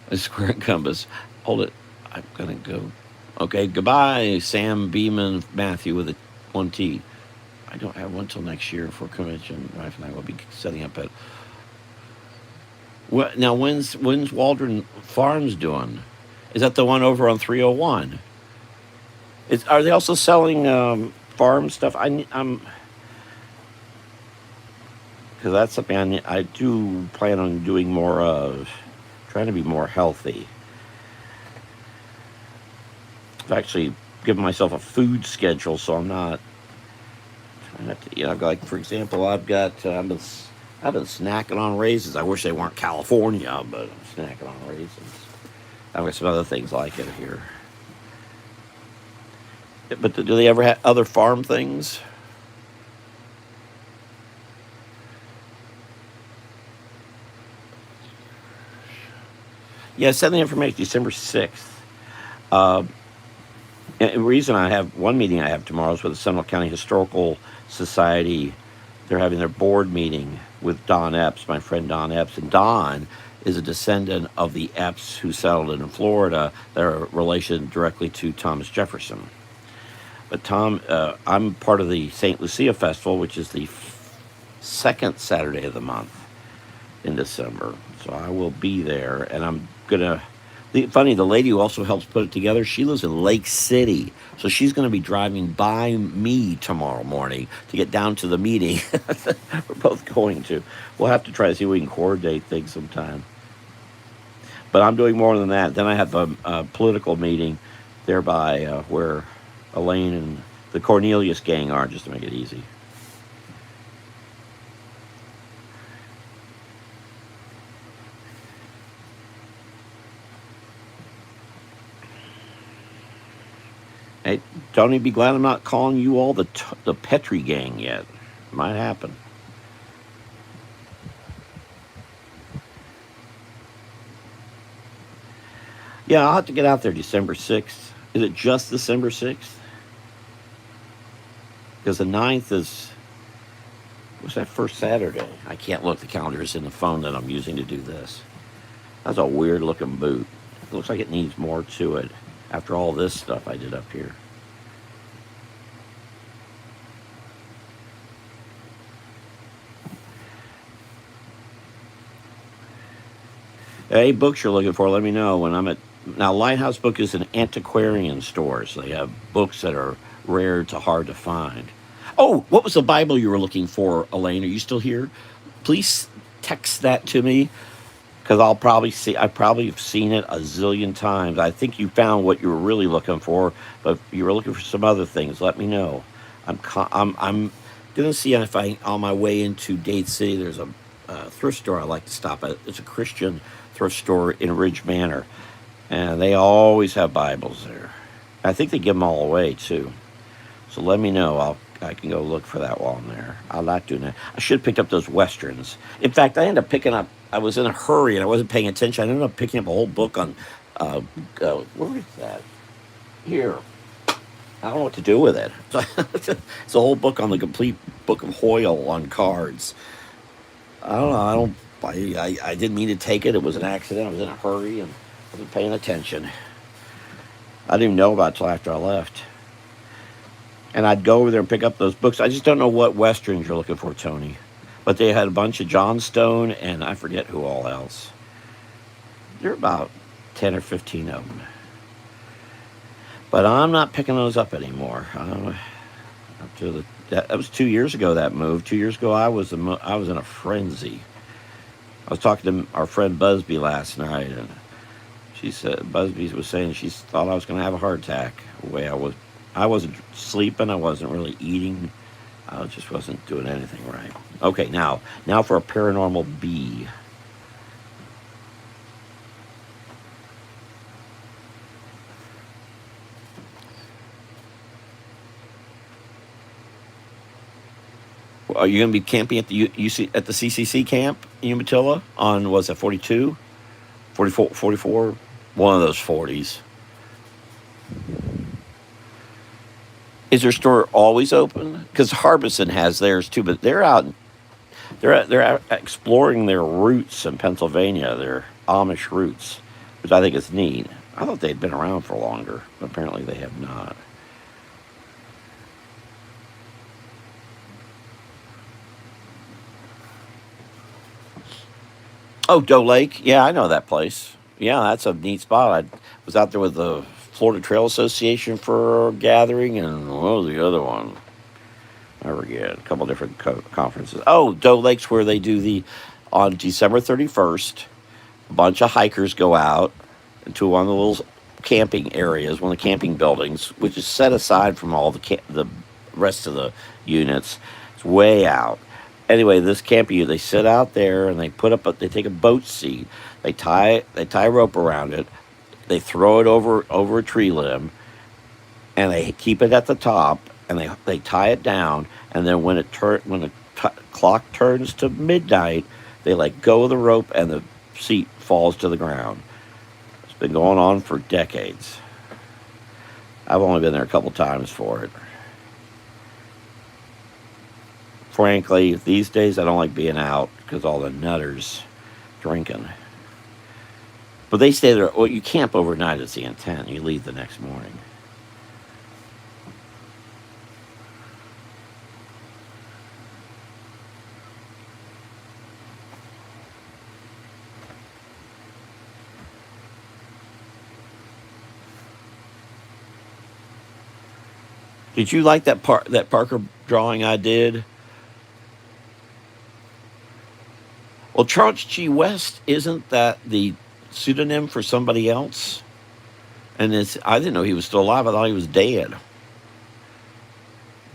A square and compass. Hold it. I'm going to go. Okay, goodbye, Sam Beeman Matthew with a 1T. I don't have one till next year for convention. My wife and I will be setting up at. What now? When's Waldron Farms doing? Is that the one over on 301? Are they also selling farm stuff? I'm because that's something I do plan on doing more of. Trying to be more healthy. I've actually given myself a food schedule, so I'm not trying not to. Like for example, I've been snacking on raisins. I wish they weren't California, but I'm snacking on raisins. I've got some other things like it here. But do they ever have other farm things? Yeah, send the information December 6th. Uh, and the reason I have one meeting I have tomorrow is with the Seminole County Historical Society. They're having their board meeting with Don Epps, my friend Don Epps. And Don is a descendant of the Epps who settled in Florida. They're a relation directly to Thomas Jefferson. But I'm part of the St. Lucia Festival, which is the second Saturday of the month in December. So I will be there, and I'm gonna. Funny, the lady who also helps put it together, she lives in Lake City, so she's going to be driving by me tomorrow morning to get down to the meeting. We're both going to. We'll have to try to see if we can coordinate things sometime. But I'm doing more than that. Then I have a political meeting there by where Elaine and the Cornelius gang are, just to make it easy. Hey, Tony, be glad I'm not calling you all the Petrie gang yet. Might happen. Yeah, I'll have to get out there December 6th. Is it just December 6th? Because the 9th is, what's that first Saturday? I can't look. The calendar is in the phone that I'm using to do this. That's a weird looking boot. It looks like it needs more to it after all this stuff I did up here. Any books you're looking for, let me know when I'm at. Now, Lighthouse Book is an antiquarian store, so they have books that are rare to hard to find. Oh, what was the Bible you were looking for, Elaine? Are you still here? Please text that to me because I probably have seen it a zillion times. I think you found what you were really looking for, but if you were looking for some other things, let me know. I'm gonna see if I on my way into Dade City. There's a thrift store I like to stop at. It's a Christian thrift store in Ridge Manor, and they always have Bibles there. I think they give them all away too. So let me know. I can go look for that while I'm there. I like doing that. I should have picked up those westerns. In fact, I ended up picking up. I was in a hurry and I wasn't paying attention. I ended up picking up a whole book on. Where is that? Here. I don't know what to do with it. It's a whole book on the complete book of Hoyle on cards. I don't know. I didn't mean to take it. It was an accident. I was in a hurry and wasn't paying attention. I didn't even know about it till after I left. And I'd go over there and pick up those books. I just don't know what westerns you're looking for, Tony. But they had a bunch of John Stone and I forget who all else. There are about 10 or 15 of them. But I'm not picking those up anymore. That was 2 years ago that move. 2 years ago I was in a frenzy. I was talking to our friend Busby last night, and she said Busby was saying she thought I was going to have a heart attack. The way I wasn't sleeping. I wasn't really eating. I just wasn't doing anything right. Okay, now for a paranormal B. Are you going to be camping at the at the CCC camp in Umatilla on, was that 42, 44, 44? One of those 40s. Is their store always open? Because Harbison has theirs too, but they're out. They're out exploring their roots in Pennsylvania, their Amish roots, which I think is neat. I thought they'd been around for longer, but apparently they have not. Oh, Doe Lake. Yeah, I know that place. Yeah, that's a neat spot. I was out there with the Florida Trail Association for a gathering, and what was the other one? I forget. A couple different conferences. Oh, Doe Lake's where they do on December 31st. A bunch of hikers go out into one of the little camping areas, one of the camping buildings, which is set aside from all the rest of the units. It's way out. Anyway, this camping unit, they sit out there and they take a boat seat, they tie a rope around it, they throw it over a tree limb, and they keep it at the top, and they tie it down, and then when the clock turns to midnight, they let go of the rope, and the seat falls to the ground. It's been going on for decades. I've only been there a couple times for it. Frankly, these days I don't like being out because all the nutters drinking. But they stay there. Well, you camp overnight is the intent. You leave the next morning. Did you like that Parker drawing I did? Well, Charles G. West, isn't that the pseudonym for somebody else? And I didn't know he was still alive. I thought he was dead.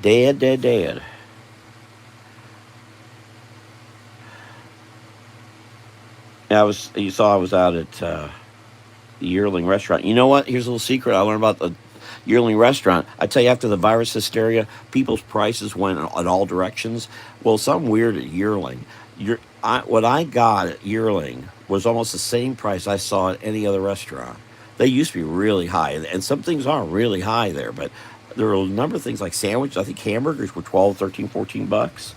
Dead, dead, dead. Yeah, you saw I was out at the Yearling restaurant. You know what? Here's a little secret I learned about the Yearling restaurant. I tell you, after the virus hysteria, people's prices went in all directions. Well, something weird at Yearling. What I got at Yearling was almost the same price I saw at any other restaurant. They used to be really high, and some things are really high there, but there are a number of things like sandwiches. I think hamburgers were 12, 13, 14 bucks.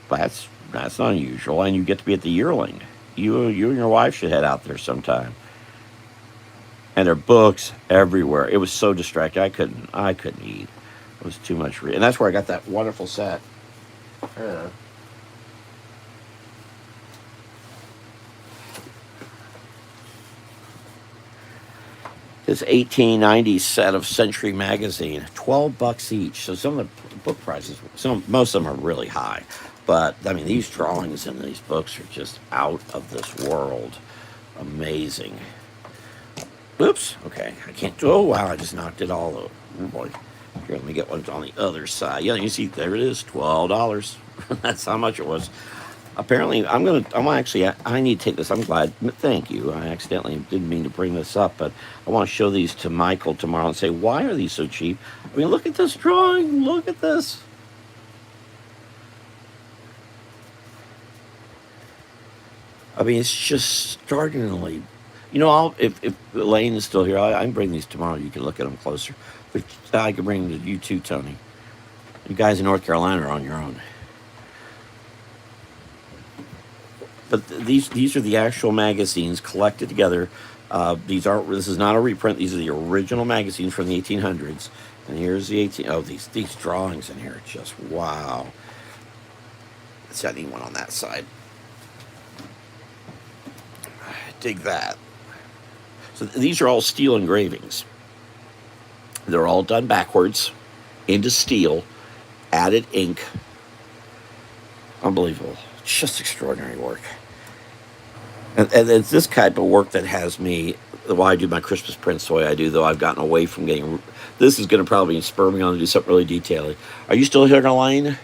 But that's not unusual, and you get to be at the Yearling. You and your wife should head out there sometime. And there are books everywhere. It was so distracting. I couldn't eat. It was too much and that's where I got that wonderful set. Yeah. This 1890 set of Century Magazine, 12 bucks each. So some of the book prices, most of them are really high. But I mean, these drawings in these books are just out of this world. Amazing. Oops. Okay. I can't do. Oh wow! I just knocked it all over. Oh boy. Here, let me get one on the other side. Yeah, you see, there it is. $12. That's how much it was. Apparently, I need to take this. I'm glad. Thank you. I accidentally didn't mean to bring this up, but I want to show these to Michael tomorrow and say, why are these so cheap? I mean, look at this drawing. Look at this. I mean, it's just startlingly. If Elaine is still here, I can bring these tomorrow. You can look at them closer. But I can bring them to you too, Tony. You guys in North Carolina are on your own. But these are the actual magazines collected together. This is not a reprint. These are the original magazines from the 1800s. And here's the 18. Oh, these drawings in here are just wow. Let's see, I need one on that side. Dig that. So these are all steel engravings. They're all done backwards into steel, added ink. Unbelievable. Just extraordinary work. And it's this type of work that has me, why I do my Christmas prints the way I do, though I've gotten away from getting, this is going to probably spur me on to do something really detailed. Are you still here, Elaine?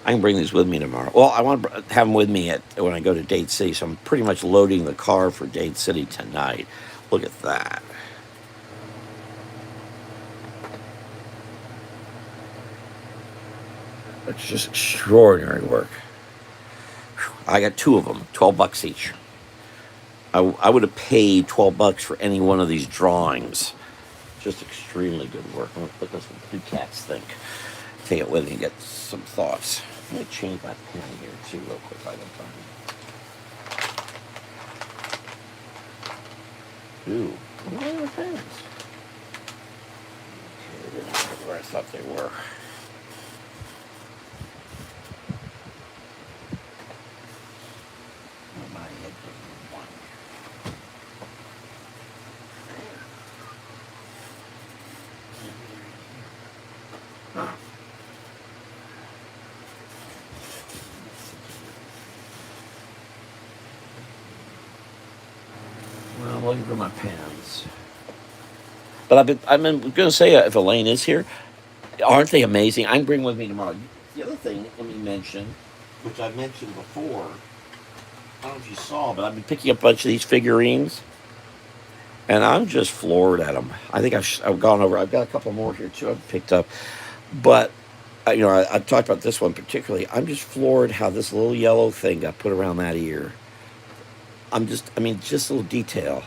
I can bring these with me tomorrow. Well, I want to have them with me when I go to Dade City, so I'm pretty much loading the car for Dade City tonight. Look at that. It's just extraordinary work. I got two of them, 12 bucks each. I would have paid 12 bucks for any one of these drawings. Just extremely good work. I'm going to put this what the cats think. Take it with me and get some thoughts. Let me change my pen here too real quick if I don't find it. Ooh, where are my pens? Okay, they're not where I thought they were. Well, I'm looking for my pens. But I've been going to say if Elaine is here, aren't they amazing? I can bring with me tomorrow. The other thing, let me mention, which I've mentioned before. I don't know if you saw, but I've been picking up a bunch of these figurines, and I'm just floored at them. I think I've gone over. I've got a couple more here too. I've picked up, but I've talked about this one particularly. I'm just floored how this little yellow thing got put around that ear. I mean, just a little detail.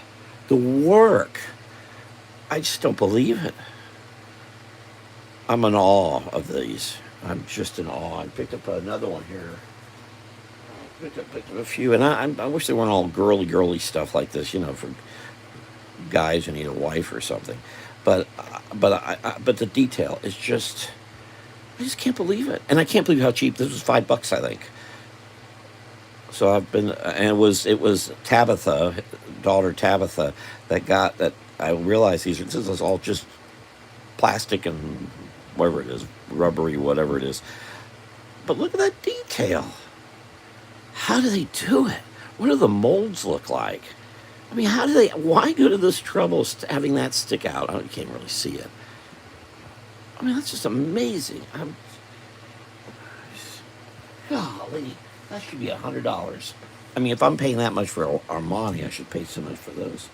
The work, I just don't believe it. I'm in awe of these. I'm just in awe. I picked up another one here. Picked up a few, and I wish they weren't all girly stuff like this, for guys who need a wife or something. But the detail is just, I just can't believe it, and I can't believe how cheap this was. $5, I think. So I've been, and it was Tabitha, daughter Tabitha, that got that. I realized this is all just plastic and whatever it is, rubbery, whatever it is. But look at that detail. How do they do it? What do the molds look like? I mean, why go to this trouble having that stick out? You can't really see it. I mean, that's just amazing. Golly, that should be $100. I mean, if I'm paying that much for Armani, I should pay so much for those.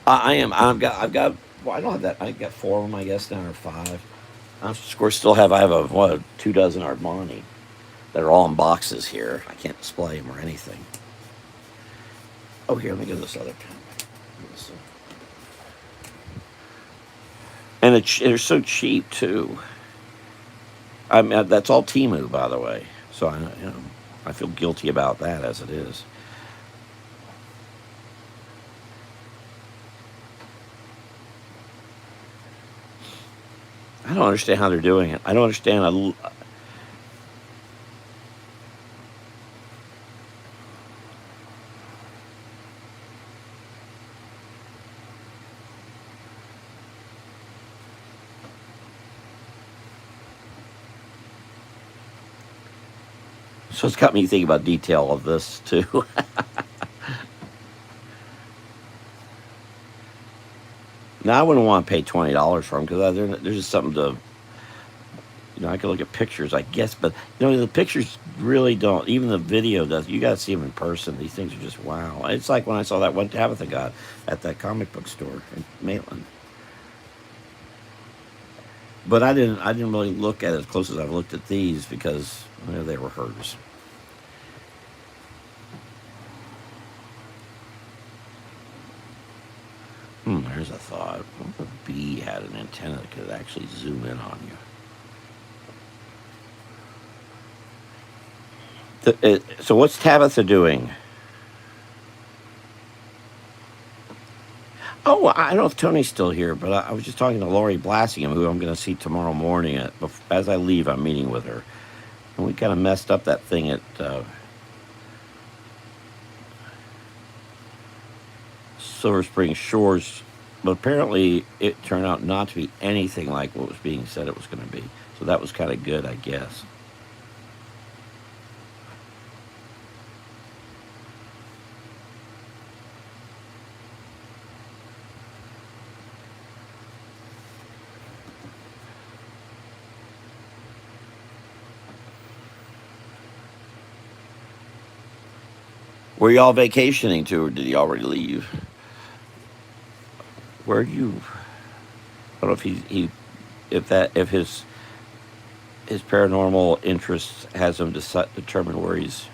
I am. I've got. Well, I don't have that. I got 4 of them, I guess, now, or 5. I of course still have. I have 2 dozen Armani that are all in boxes here. I can't display them or anything. Oh, here, let me get this other pen. And they're so cheap too. I mean, that's all Temu, by the way. So I feel guilty about that as it is. I don't understand how they're doing it. I don't understand. So it's got me thinking about detail of this too. Now I wouldn't want to pay $20 for them because there's just something to. I could look at pictures, I guess, but the pictures really don't. Even the video does. You got to see them in person. These things are just wow. It's like when I saw that one Tabitha got at that comic book store in Maitland. But I didn't really look at it as close as I've looked at these because they were hers. There's a thought. What if a bee had an antenna that could actually zoom in on you? So what's Tabitha doing? Oh, I don't know if Tony's still here, but I was just talking to Lori Blassingham, who I'm going to see tomorrow morning. As I leave, I'm meeting with her. And we kind of messed up that thing at Silver Spring Shores, but apparently it turned out not to be anything like what was being said it was going to be. So that was kind of good, I guess. Were y'all vacationing to, or did he already leave? Where do you? I don't know if his paranormal interests has him determine where he's.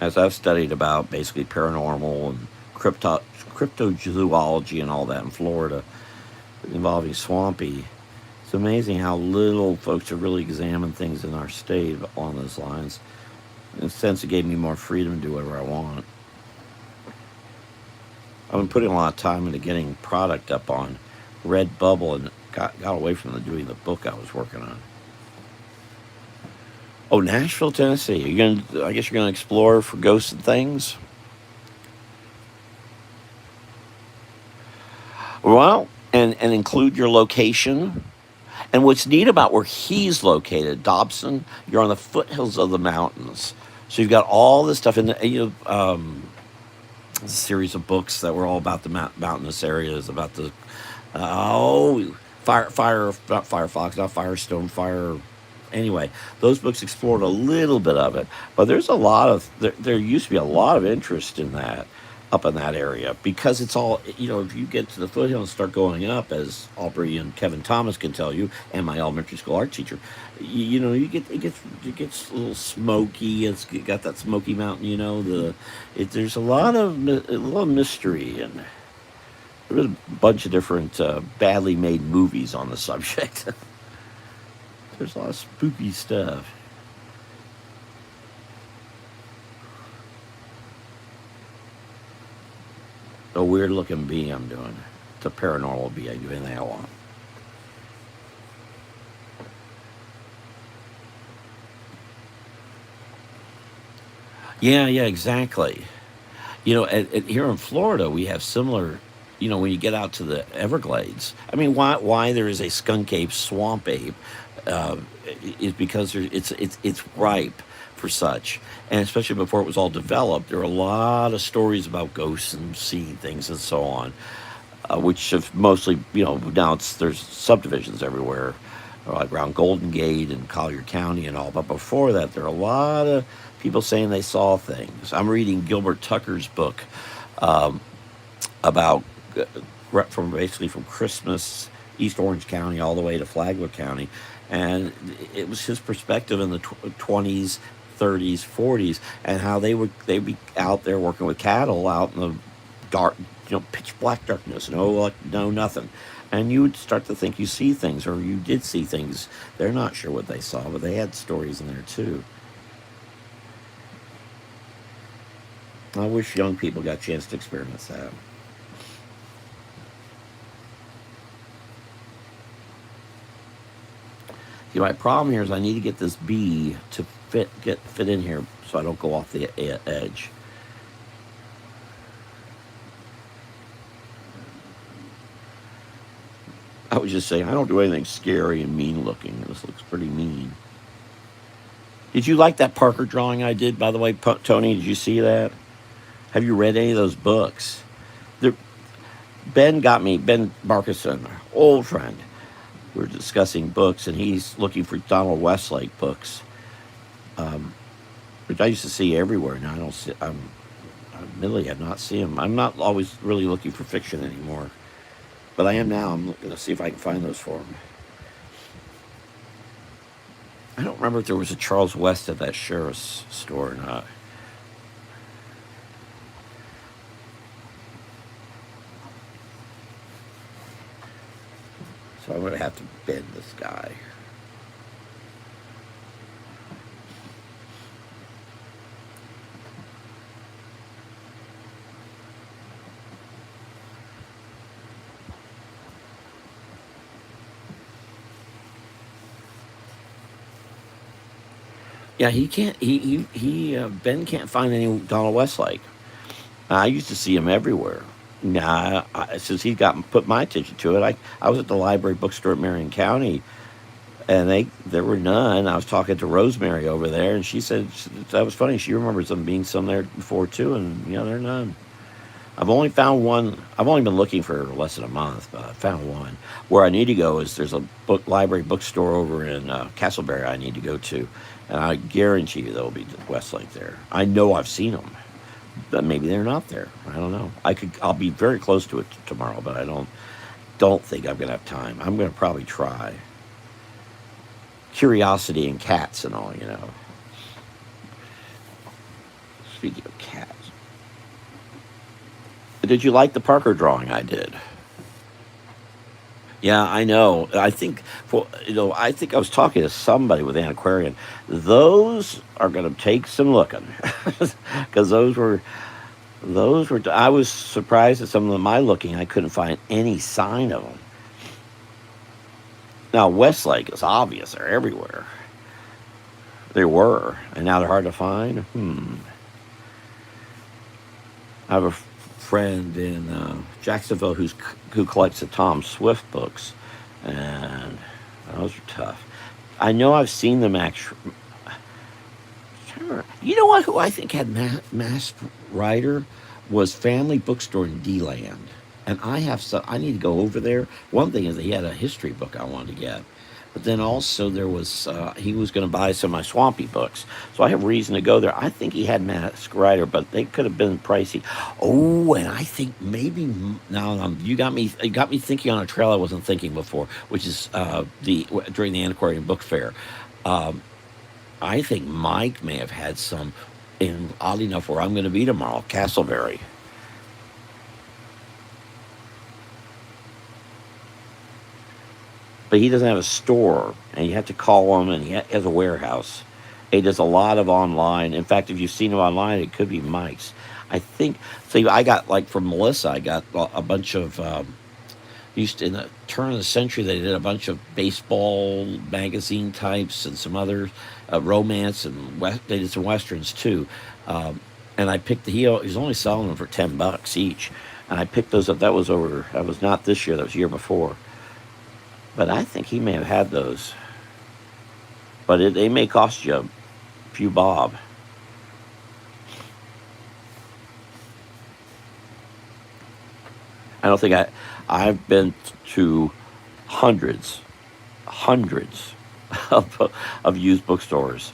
As I've studied about basically paranormal and cryptozoology and all that in Florida, involving Swampy. It's amazing how little folks have really examined things in our state along those lines. In a sense, it gave me more freedom to do whatever I want. I've been putting a lot of time into getting product up on Redbubble and got away from doing the book I was working on. Oh, Nashville, Tennessee. I guess you're gonna explore for ghosts and things. Well, and include your location. And what's neat about where he's located, Dobson, you're on the foothills of the mountains. So you've got all this stuff in the, a series of books that were all about the mountainous areas, about the, not Firefox, not Firestone, Fire. Anyway, those books explored a little bit of it, but there's a lot of, there used to be a lot of interest in that up in that area because it's all, if you get to the foothill and start going up, as Aubrey and Kevin Thomas can tell you, and my elementary school art teacher, it gets a little smoky. It's got that Smoky Mountain, there's a lot of mystery, and there was a bunch of different badly made movies on the subject. There's a lot of spooky stuff. A weird looking bee I'm doing. It's a paranormal bee. I do anything I want. Yeah, exactly. Here in Florida, we have similar. When you get out to the Everglades, I mean, why there is a skunk ape, swamp ape, uh, is because it's ripe for such, and especially before it was all developed, there are a lot of stories about ghosts and seeing things and so on, which have mostly, now there's subdivisions everywhere, like around Golden Gate and Collier County and all. But before that, there are a lot of people saying they saw things. I'm reading Gilbert Tucker's book about from basically from Christmas, East Orange County, all the way to Flagler County, and it was his perspective in the 20s, 30s, 40s, and how they'd be out there working with cattle out in the dark, pitch black darkness, no nothing, and you would start to think you see things, or you did see things. They're not sure what they saw, but they had stories in there too. I wish young people got a chance to experience that. See, my problem here is I need to get this bee to fit in here so I don't go off the edge. I was just saying I don't do anything scary and mean looking. This looks pretty mean. Did you like that Parker drawing I did, by the way, Tony? Did you see that? Have you read any of those books? They're, Ben Markison, old friend. We were discussing books, and he's looking for Donald Westlake books, um, which I used to see everywhere. Now I don't see. I admittedly have not seen them. I'm not always really looking for fiction anymore, but I am now. I'm looking to see if I can find those for him. I don't remember if there was a Charles West at that sheriff's store or not. So I'm going to have to bend this guy. Yeah, he can't. Ben can't find any Donald Westlake. I used to see him everywhere. Nah, since he got put my attention to it, I was at the library bookstore at Marion County, and there were none. I was talking to Rosemary over there, and she said that was funny. She remembers them being some there before too, and there are none. I've only found one. I've only been looking for less than a month, but I found one. Where I need to go is there's a library bookstore over in Castleberry I need to go to, and I guarantee you there'll be Westlake there. I know I've seen them, but maybe they're not there. I don't know. I'll be very close to it tomorrow, but I don't think I'm gonna have time. I'm gonna probably try. Curiosity and cats and all. Speaking of cats, did you like the Parker drawing I did? Yeah, I know. I think I was talking to somebody with antiquarian. Those are going to take some looking, because those were. I was surprised at some of my looking. I couldn't find any sign of them. Now Westlake is obvious; they're everywhere. They were, and now they're hard to find. I have a friend in Jacksonville who collects the Tom Swift books, and Those are tough. I know I've seen them actually. You know what? Who I think had Masked Rider was Family Bookstore in D-Land, and I have some. I need to go over there. One thing is he had a history book I wanted to get, but then also there was he was going to buy some of my Swampy books, so I have reason to go there. I think he had Masked Rider, but they could have been pricey. Oh, and I think maybe now you got me thinking on a trail I wasn't thinking before, which is the during the Antiquarian Book Fair. I think Mike may have had some in oddly enough where I'm going to be tomorrow, Castleberry. But he doesn't have a store, and you have to call him, and he has a warehouse. He does a lot of online. In fact, if you've seen him online, it could be Mike's. I think. See, I got like from Melissa, I got a bunch of. Used to, in the turn of the century, they did a bunch of baseball magazine types and some other romance and they did some westerns too. Um, and I picked he's only selling them for $10 each, and I picked those up. That was over. That was not this year. That was the year before. But I think he may have had those. But they may cost you a few bob. I don't think I've been to hundreds, hundreds of used bookstores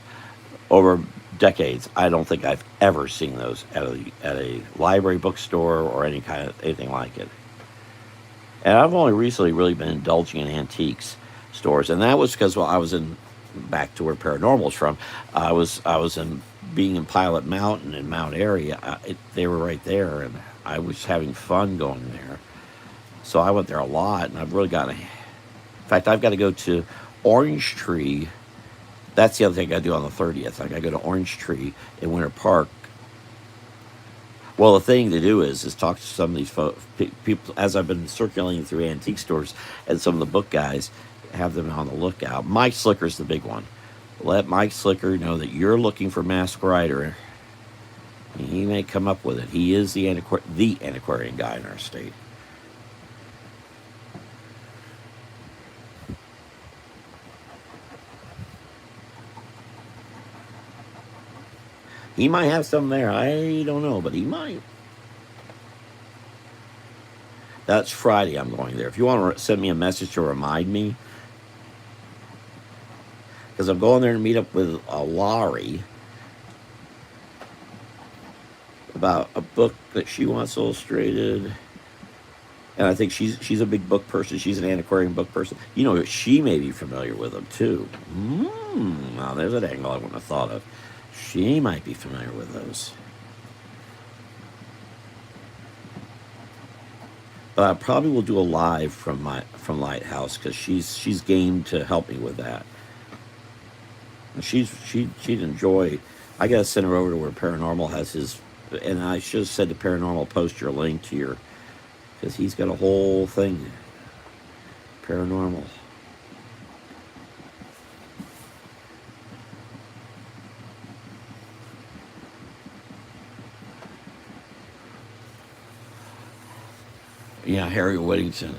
over decades. I don't think I've ever seen those at a library bookstore or any kind of anything like it. And I've only recently really been indulging in antiques stores, and that was because I was in back to where paranormal's from. I was in being in Pilot Mountain in Mount Airy. They were right there, and I was having fun going there. So I went there a lot, and I've really got to. In fact, I've got to go to Orange Tree. That's the other thing I do on the 30th. I got to go to Orange Tree in Winter Park. Well, the thing to do is talk to some of these people as I've been circulating through antique stores and some of the book guys, have them on the lookout. Mike Slicker's the big one. Let Mike Slicker know that you're looking for Masked Rider. He may come up with it. He is the antiquarian guy in our state. He might have some there. I don't know, but he might. That's Friday I'm going there. If you want to send me a message to remind me, because I'm going there to meet up with Laurie about a book that she wants illustrated. And I think she's a big book person. She's an antiquarian book person. You know, she may be familiar with them too. Now there's an angle I wouldn't have thought of. She might be familiar with those. But I probably will do a live from Lighthouse because she's game to help me with that. And she'd enjoy. I gotta send her over to where Paranormal has his. And I should have said to Paranormal, post your link to your, because he's got a whole thing. Paranormal. Yeah, Harry Whittington.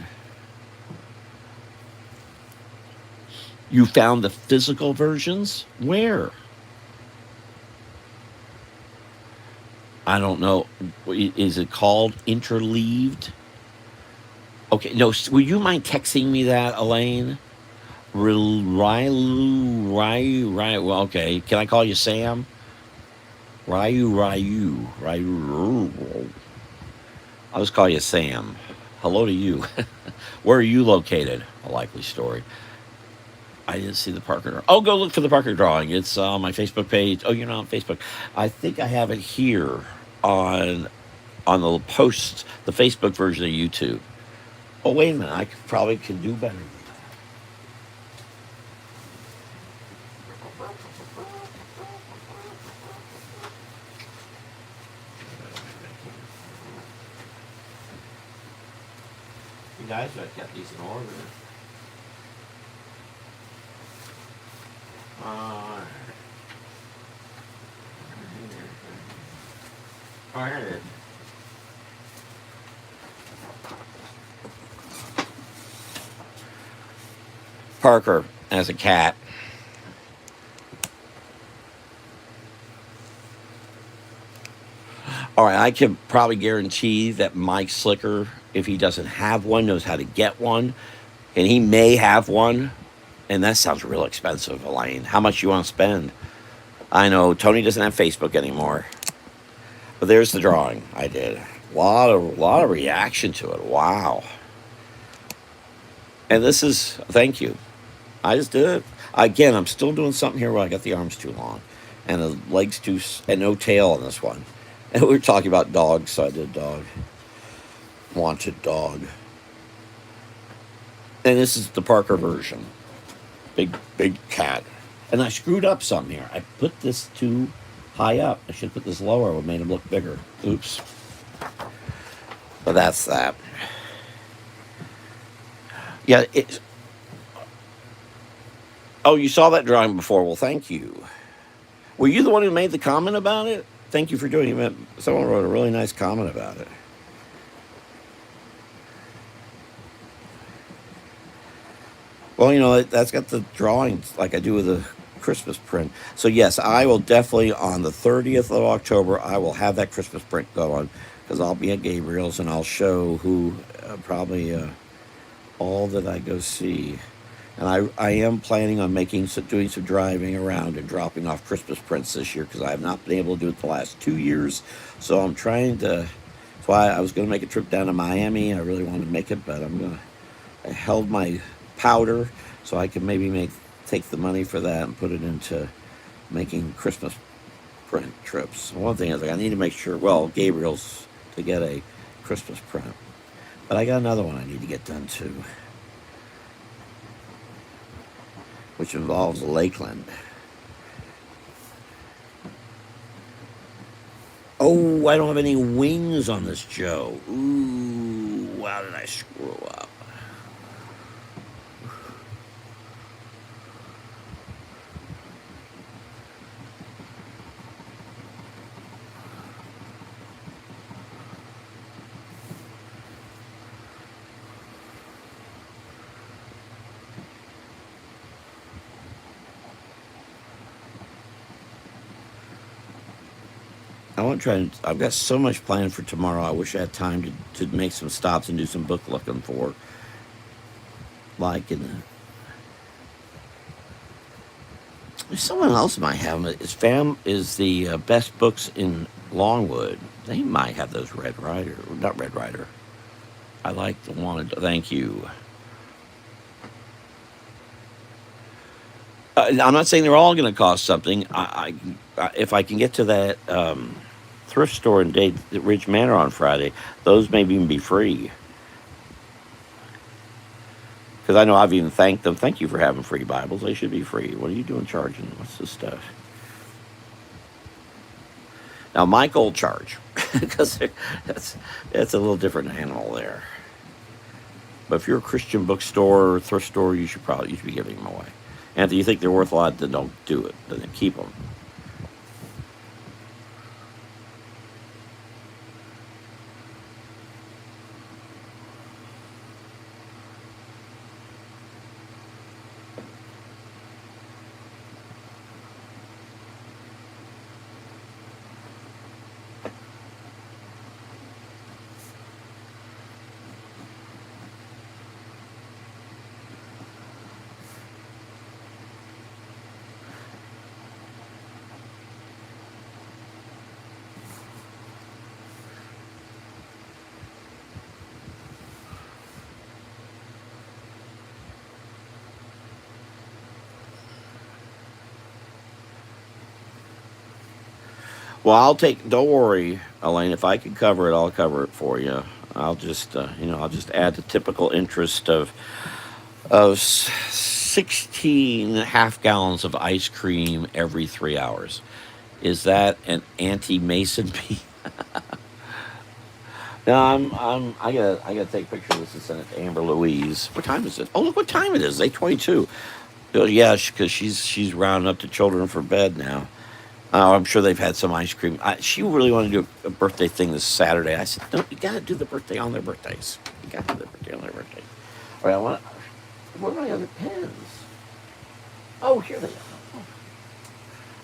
You found the physical versions? Where? I don't know. Is it called interleaved? Okay, no. Would you mind texting me that, Elaine? Ryu. Well, okay. Can I call you Sam? Ryu. I'll just call you Sam. Hello to you. Where are you located? A likely story. I didn't see the Parker drawing. Oh, go look for the Parker drawing. It's on my Facebook page. Oh, you're not on Facebook. I think I have it here on the post, the Facebook version of YouTube. Oh, wait a minute. I probably can do better. You guys have kept these in order. All right. Parker as a cat. All right, I can probably guarantee that Mike Slicker, if he doesn't have one, knows how to get one, and he may have one. And that sounds real expensive, Elaine. How much you want to spend? I know Tony doesn't have Facebook anymore, but there's the drawing I did. A lot of reaction to it. Wow. And this is thank you. I just did it again. I'm still doing something here where I got the arms too long, and the legs too, and no tail on this one. And we were talking about dogs, so I did dog. Wanted dog. And this is the Parker version. Big cat. And I screwed up some here. I put this too high up. I should put this lower. It would made him look bigger. Oops. But that's that. Yeah. Oh, you saw that drawing before. Well, thank you. Were you the one who made the comment about it? Thank you for doing it. Someone wrote a really nice comment about it. Well, that's got the drawings like I do with the Christmas print. So, yes, I will definitely, on the 30th of October, I will have that Christmas print going because I'll be at Gabriel's and I'll show who probably all that I go see. And I am planning on doing some driving around and dropping off Christmas prints this year because I have not been able to do it the last 2 years. So I'm trying to. That's why I was going to make a trip down to Miami. I really wanted to make it, but I held my powder so I can maybe take the money for that and put it into making Christmas print trips. One thing is I need to make sure. Well, Gabriel's to get a Christmas print, but I got another one I need to get done too, which involves Lakeland. Oh, I don't have any wings on this Joe. Ooh, how did I screw up? I want to try and. I've got so much planned for tomorrow. I wish I had time to make some stops and do some book looking for. Like someone else might have them. Is the best books in Longwood. They might have those Red Rider, not Red Rider. I like the wanted. Thank you. I'm not saying they're all going to cost something. If I can get to that thrift store in Ridge Manor on Friday, those may even be free. Because I know I've even thanked them. Thank you for having free Bibles. They should be free. What are you doing charging? What's this stuff? Now, Mike will charge because that's a little different animal there. But if you're a Christian bookstore or thrift store, you should be giving them away. And if you think they're worth a lot, then don't do it. Then keep them. Well, don't worry, Elaine. If I can cover it, I'll cover it for you. I'll just, I'll just add the typical interest of 16 half gallons of ice cream every 3 hours. Is that an anti-Mason bee? No, I gotta take a picture of this and send it to Amber Louise. What time is it? Oh, look what time it is. 8:22. Yeah, because she's rounding up the children for bed now. I'm sure they've had some ice cream. She really wanted to do a birthday thing this Saturday. I said, no, you got to do the birthday on their birthdays. You got to do the birthday on their birthdays. All right, what are my other pens? Oh, here they are.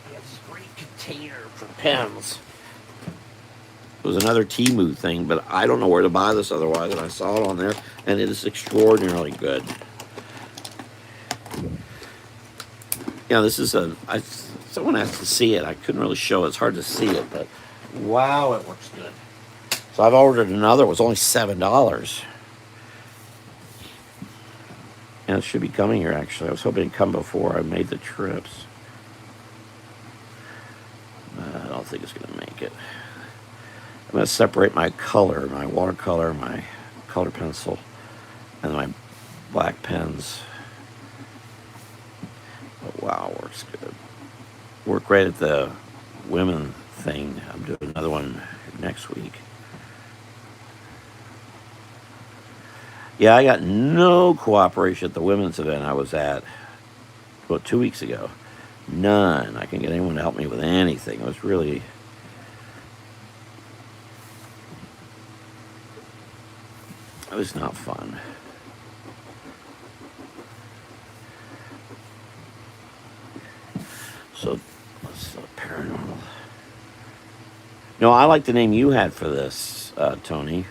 I got this great container for pens. It was another Temu thing, but I don't know where to buy this otherwise, and I saw it on there, and it is extraordinarily good. Yeah, this is someone has to see it. I couldn't really show it. It's hard to see it, but wow, it works good. So I've ordered another. It was only $7. And it should be coming here, actually. I was hoping it'd come before I made the trips. I don't think it's going to make it. I'm going to separate my color, my watercolor, my color pencil, and my black pens. But wow, works good. Work great at the women thing. I'm doing another one next week. Yeah, I got no cooperation at the women's event I was at, 2 weeks ago. None. I couldn't get anyone to help me with anything. It was really... It was not fun. So, what's paranormal? No, I like the name you had for this, Tony.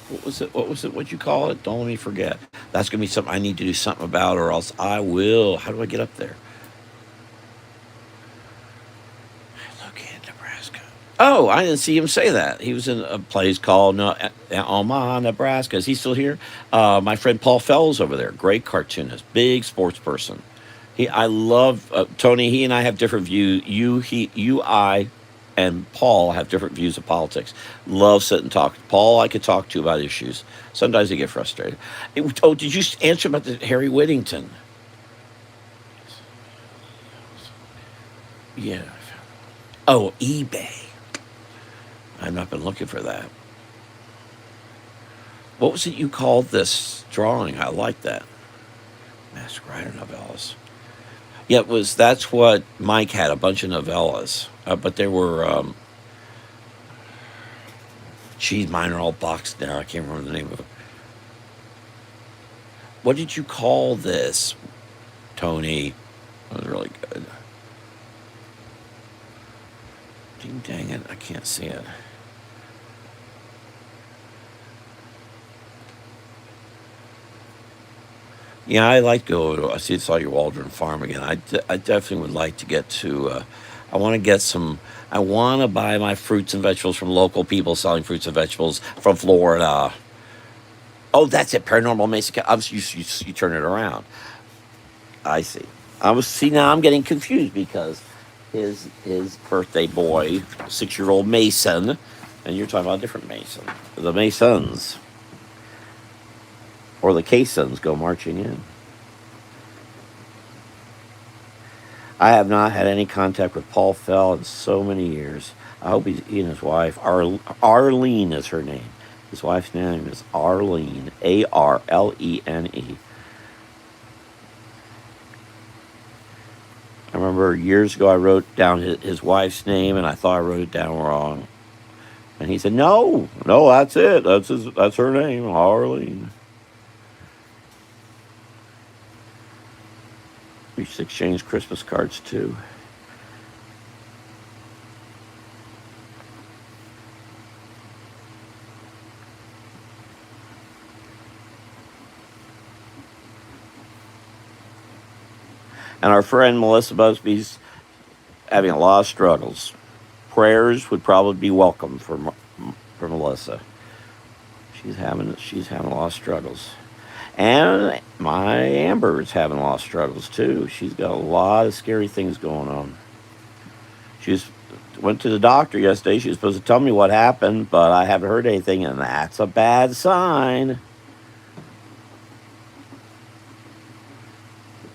What was it? What'd you call it? Don't let me forget. That's going to be something I need to do something about, or else I will. How do I get up there? Located Nebraska. Oh, I didn't see him say that. He was in a place called Omaha, Nebraska. Is he still here? My friend Paul Fells over there. Great cartoonist. Big sports person. I love Tony. He and I have different views. I and Paul have different views of politics. Love sit and talk. Paul, I could talk to about issues. Sometimes I get frustrated. Did you answer about the Harry Whittington? Yeah. Oh, eBay. I've not been looking for that. What was it you called this drawing? I like that. Masked Rider novellas. Yeah, that's what Mike had, a bunch of novellas. But they were, mine are all boxed now. I can't remember the name of it. What did you call this, Tony? That was really good. Dang it, I can't see it. Yeah, I like to go. I saw your Waldron Farm again. I definitely would like to get to. I want to get some. I want to buy my fruits and vegetables from local people selling fruits and vegetables from Florida. Oh, that's it. Paranormal Mesa. You turn it around. I see. Now I'm getting confused because his birthday boy, 6-year-old Mason, and you're talking about a different Mason. The Masons. Or the Caissons go marching in. I have not had any contact with Paul Fell in so many years. I hope he and his wife, Arlene is her name. His wife's name is Arlene, Arlene. I remember years ago I wrote down his wife's name and I thought I wrote it down wrong. And he said, no, that's it. That's her name, Arlene. We used to exchange Christmas cards too. And our friend Melissa Busby's having a lot of struggles. Prayers would probably be welcome for Melissa. She's having a lot of struggles. And my Amber's having a lot of struggles too. She's got a lot of scary things going on. She went to the doctor yesterday. She was supposed to tell me what happened, but I haven't heard anything, and that's a bad sign.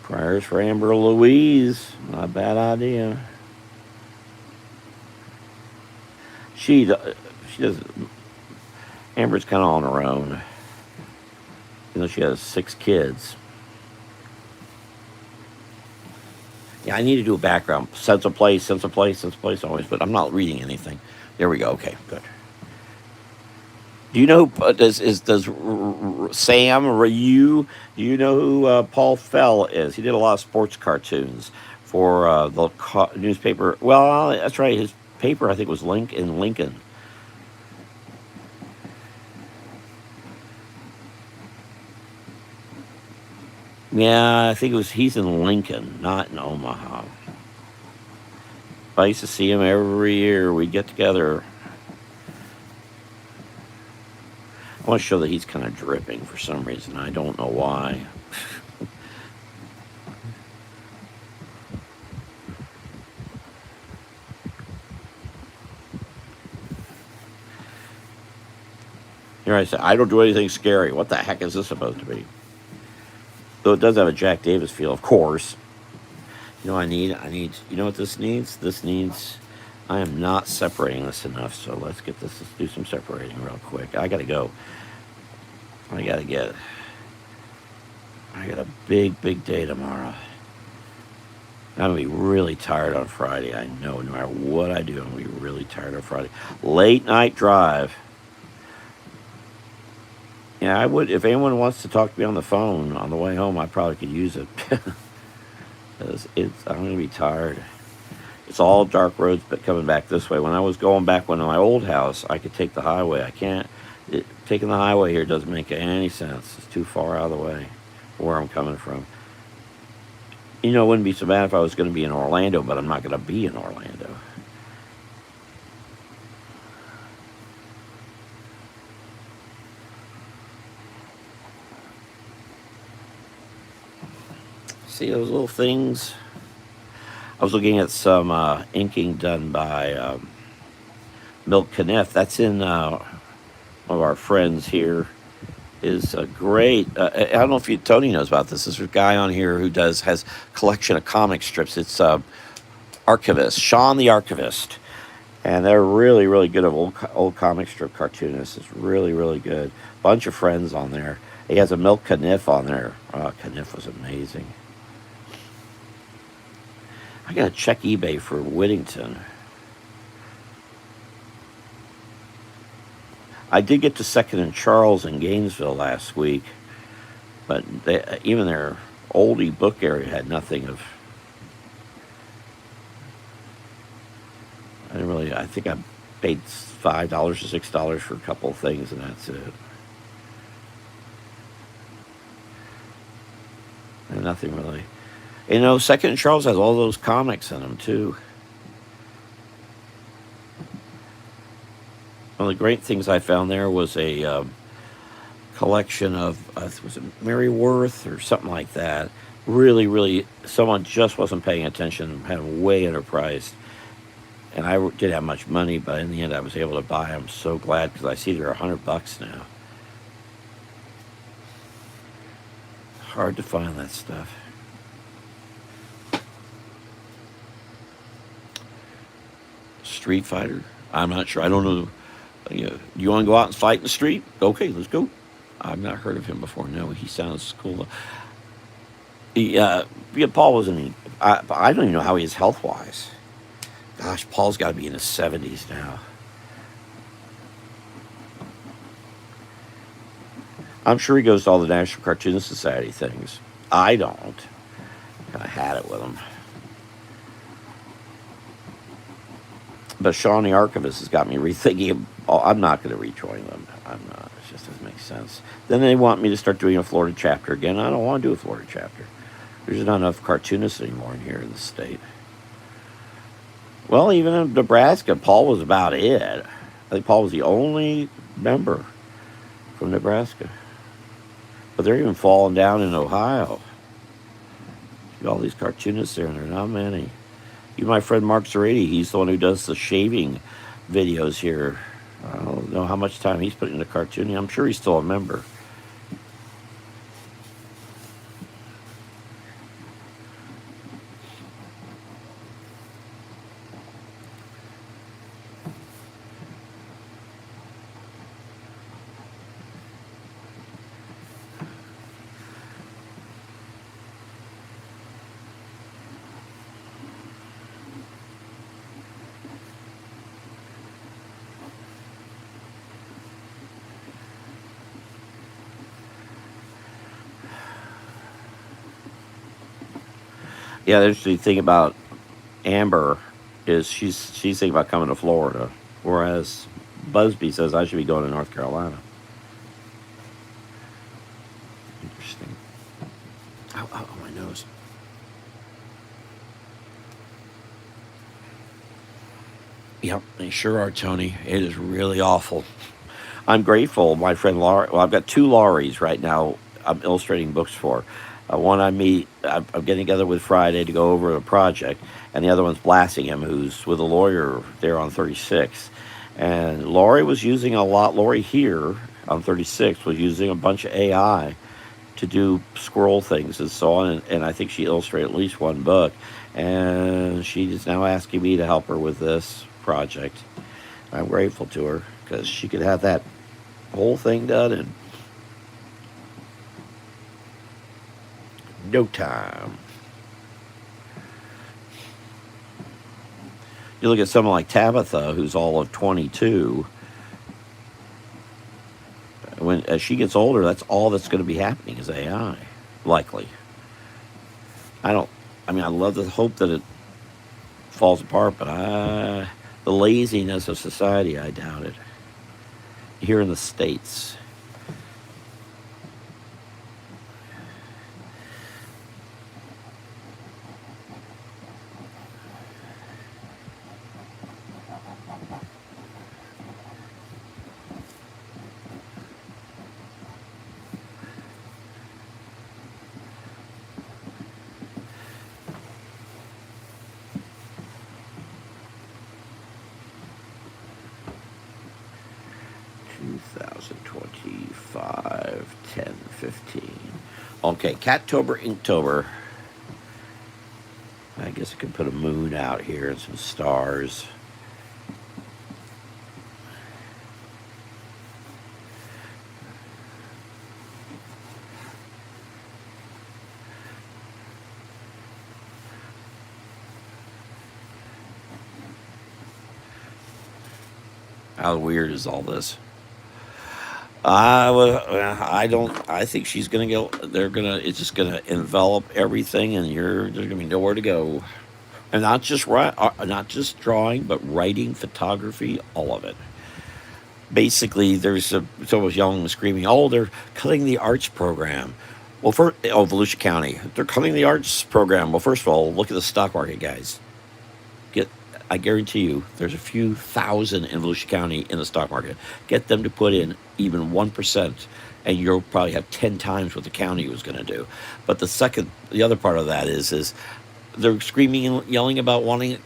Prayers for Amber Louise. Not a bad idea. She does. Amber's kind of on her own. You know, she has 6 kids. Yeah, I need to do a background. Sense of place always, but I'm not reading anything. There we go. Okay, good. Do you know does Sam Ryu? Do you know who Paul Fell is? He did a lot of sports cartoons for the newspaper. Well, that's right. His paper, I think, was Lincoln. Yeah, I think it was. He's in Lincoln, not in Omaha. I used to see him every year. We'd get together. I want to show that he's kind of dripping for some reason. I don't know why. Here I say, I don't do anything scary. What the heck is this supposed to be? Though it does have a Jack Davis feel, of course. You know, you know what this needs? This needs, I am not separating this enough, so let's do some separating real quick. I gotta go. I gotta get, I got a big day tomorrow. I'm gonna be really tired on Friday. I know, no matter what I do, I'm gonna be really tired on Friday. Late night drive. Yeah, I would, if anyone wants to talk to me on the phone on the way home, I probably could use it. Because I'm gonna be tired. It's all dark roads, but coming back this way. When I was going back when my old house, I could take the highway. I can't. Taking the highway here doesn't make any sense. It's too far out of the way where I'm coming from. You know, it wouldn't be so bad if I was going to be in Orlando, but I'm not going to be in Orlando. See those little things? I was looking at some inking done by Milk Kniff. That's in one of our friends here. Is great. I don't know if Tony knows about this. There's a guy on here who has collection of comic strips. It's Archivist, Sean the Archivist, and they're really good of old comic strip cartoonists. It's really good. Bunch of friends on there. He has a Milk Kniff on there. Kniff was amazing. I gotta check eBay for Whittington. I did get to Second and Charles in Gainesville last week, but even their oldie book area had nothing of. I didn't really. I think I paid $5 or $6 for a couple of things, and that's it. And nothing really. You know, Second and Charles has all those comics in them too. One of the great things I found there was a collection of was it Mary Worth or something like that. Really, someone just wasn't paying attention, had them way underpriced. And I didn't have much money, but in the end, I was able to buy them. So glad because I see they're $100 now. Hard to find that stuff. Street Fighter. I'm not sure. I don't know. You want to go out and fight in the street? Okay, let's go. I've not heard of him before. No, he sounds cool. Yeah, Paul wasn't. I don't even know how he is health wise. Gosh, Paul's got to be in his 70s now. I'm sure he goes to all the National Cartoon Society things. I don't. Kind of had it with him. But Sean the Archivist has got me rethinking. Oh, I'm not going to rejoin them. I'm not. It just doesn't make sense. Then they want me to start doing a Florida chapter again. I don't want to do a Florida chapter. There's not enough cartoonists anymore in here in the state. Well, even in Nebraska, Paul was about it. I think Paul was the only member from Nebraska. But they're even falling down in Ohio. All these cartoonists there, and there are not many. Even my friend Mark Zarady, he's the one who does the shaving videos here. I don't know how much time he's putting into cartooning. I'm sure he's still a member. Yeah, the interesting thing about Amber is she's thinking about coming to Florida, whereas Busby says I should be going to North Carolina. Interesting. Ow, ow, ow, my nose. Yep, they sure are, Tony. It is really awful. I'm grateful. My friend Laurie. Well, I've got two Lauries right now. I'm illustrating books for. One I meet. I'm getting together with Friday to go over a project, and the other one's Blassingham, who's with a lawyer there on 36. And Laurie was using a lot. Laurie here on 36 was using a bunch of AI to do scroll things and so on. And I think she illustrated at least one book. And she is now asking me to help her with this project. I'm grateful to her because she could have that whole thing done in no time. You look at someone like Tabitha, who's all of 22. When as she gets older, that's all that's going to be happening is AI, likely. I don't. I mean, I love the hope that it falls apart, but the laziness of society, I doubt it. Here in the States. 2025, 10, 15. Okay, Cattober, Inktober. I guess I could put a moon out here and some stars. How weird is all this? I don't. I think she's gonna go. They're gonna. It's just gonna envelop everything, and there's gonna be nowhere to go. And not just drawing, but writing, photography, all of it. Basically, someone was yelling and screaming, "Oh, they're cutting the arts program." Well, Volusia County, they're cutting the arts program. Well, first of all, look at the stock market, guys. Get, I guarantee you, there's a few thousand in Volusia County in the stock market. Get them to put in even 1%, and you'll probably have 10 times what the county was going to do. But the other part of that is they're screaming and yelling about wanting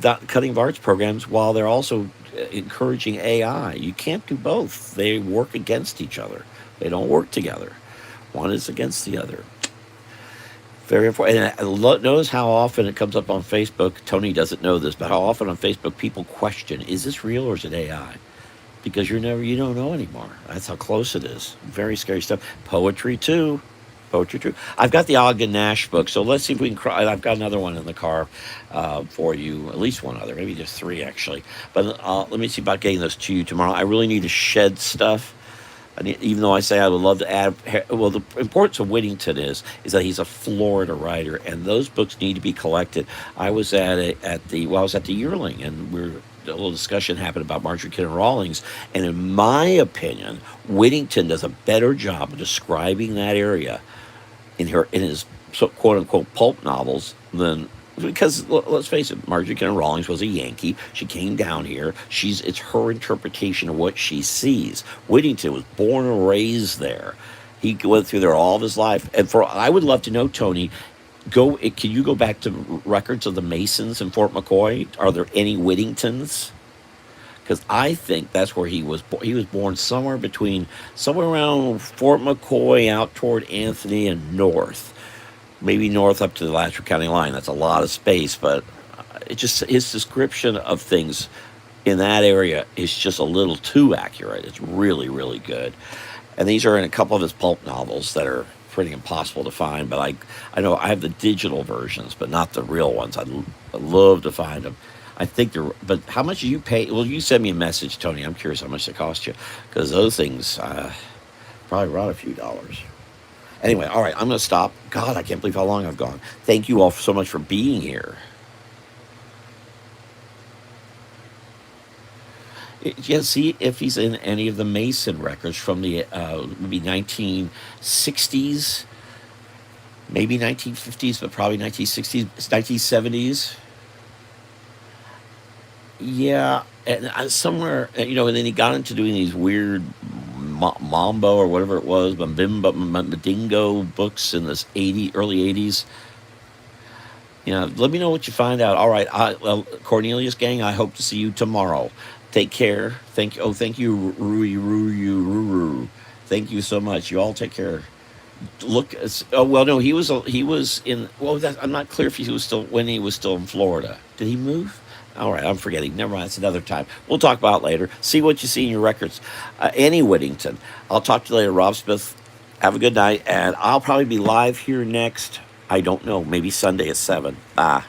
cutting of arts programs while they're also encouraging AI. You can't do both. They work against each other. They don't work together. One is against the other. Very important. And notice how often it comes up on Facebook. Tony doesn't know this, but how often on Facebook people question, is this real or is it AI? Because you don't know anymore. That's how close it is. Very scary stuff. Poetry too. Poetry too. I've got the Ogden Nash book, so let's see if we can cry. I've got another one in the car for you, at least one other, maybe just three actually. But let me see about getting those to you tomorrow. I really need to shed stuff. Even though I say I would love to add, well, the importance of Whittington is that he's a Florida writer, and those books need to be collected. I was I was at the Yearling, and a little discussion happened about Marjorie Kinnan Rawlings, and in my opinion, Whittington does a better job of describing that area in his quote unquote pulp novels than. Because let's face it, Marjorie Kinnan Rawlings was a Yankee. She came down here. It's her interpretation of what she sees. Whittington was born and raised there. He went through there all of his life. And I would love to know, Tony, can you go back to records of the Masons in Fort McCoy? Are there any Whittingtons? Because I think that's where he was. He was born somewhere around Fort McCoy, out toward Anthony and north. Maybe north up to the Alachua County line. That's a lot of space, but his description of things in that area is just a little too accurate. It's really, really good. And these are in a couple of his pulp novels that are pretty impossible to find, but I know I have the digital versions, but not the real ones. I'd love to find them. I think but how much do you pay? Well, you send me a message, Tony. I'm curious how much they cost you, because those things probably around a few dollars. Anyway, all right, I'm going to stop. God, I can't believe how long I've gone. Thank you all so much for being here. Yeah, see if he's in any of the Mason records from the maybe 1960s, maybe 1950s, but probably 1960s, 1970s. Yeah, and somewhere, and then he got into doing these weird mambo or whatever it was, Mbimba, Madingo books in this early 80s. Let me know what you find out. All right, well, Cornelius gang, I hope to see you tomorrow. Take care. Thank you. Oh, thank you, Ruru. Thank you so much. You all take care. Look. Oh well, no, he was in. Well, I'm not clear if he was still when he was still in Florida. Did he move? All right, I'm forgetting. Never mind. It's another time. We'll talk about it later. See what you see in your records. Annie Whittington. I'll talk to you later. Rob Smith. Have a good night, and I'll probably be live here next. I don't know. Maybe Sunday at 7. Bye.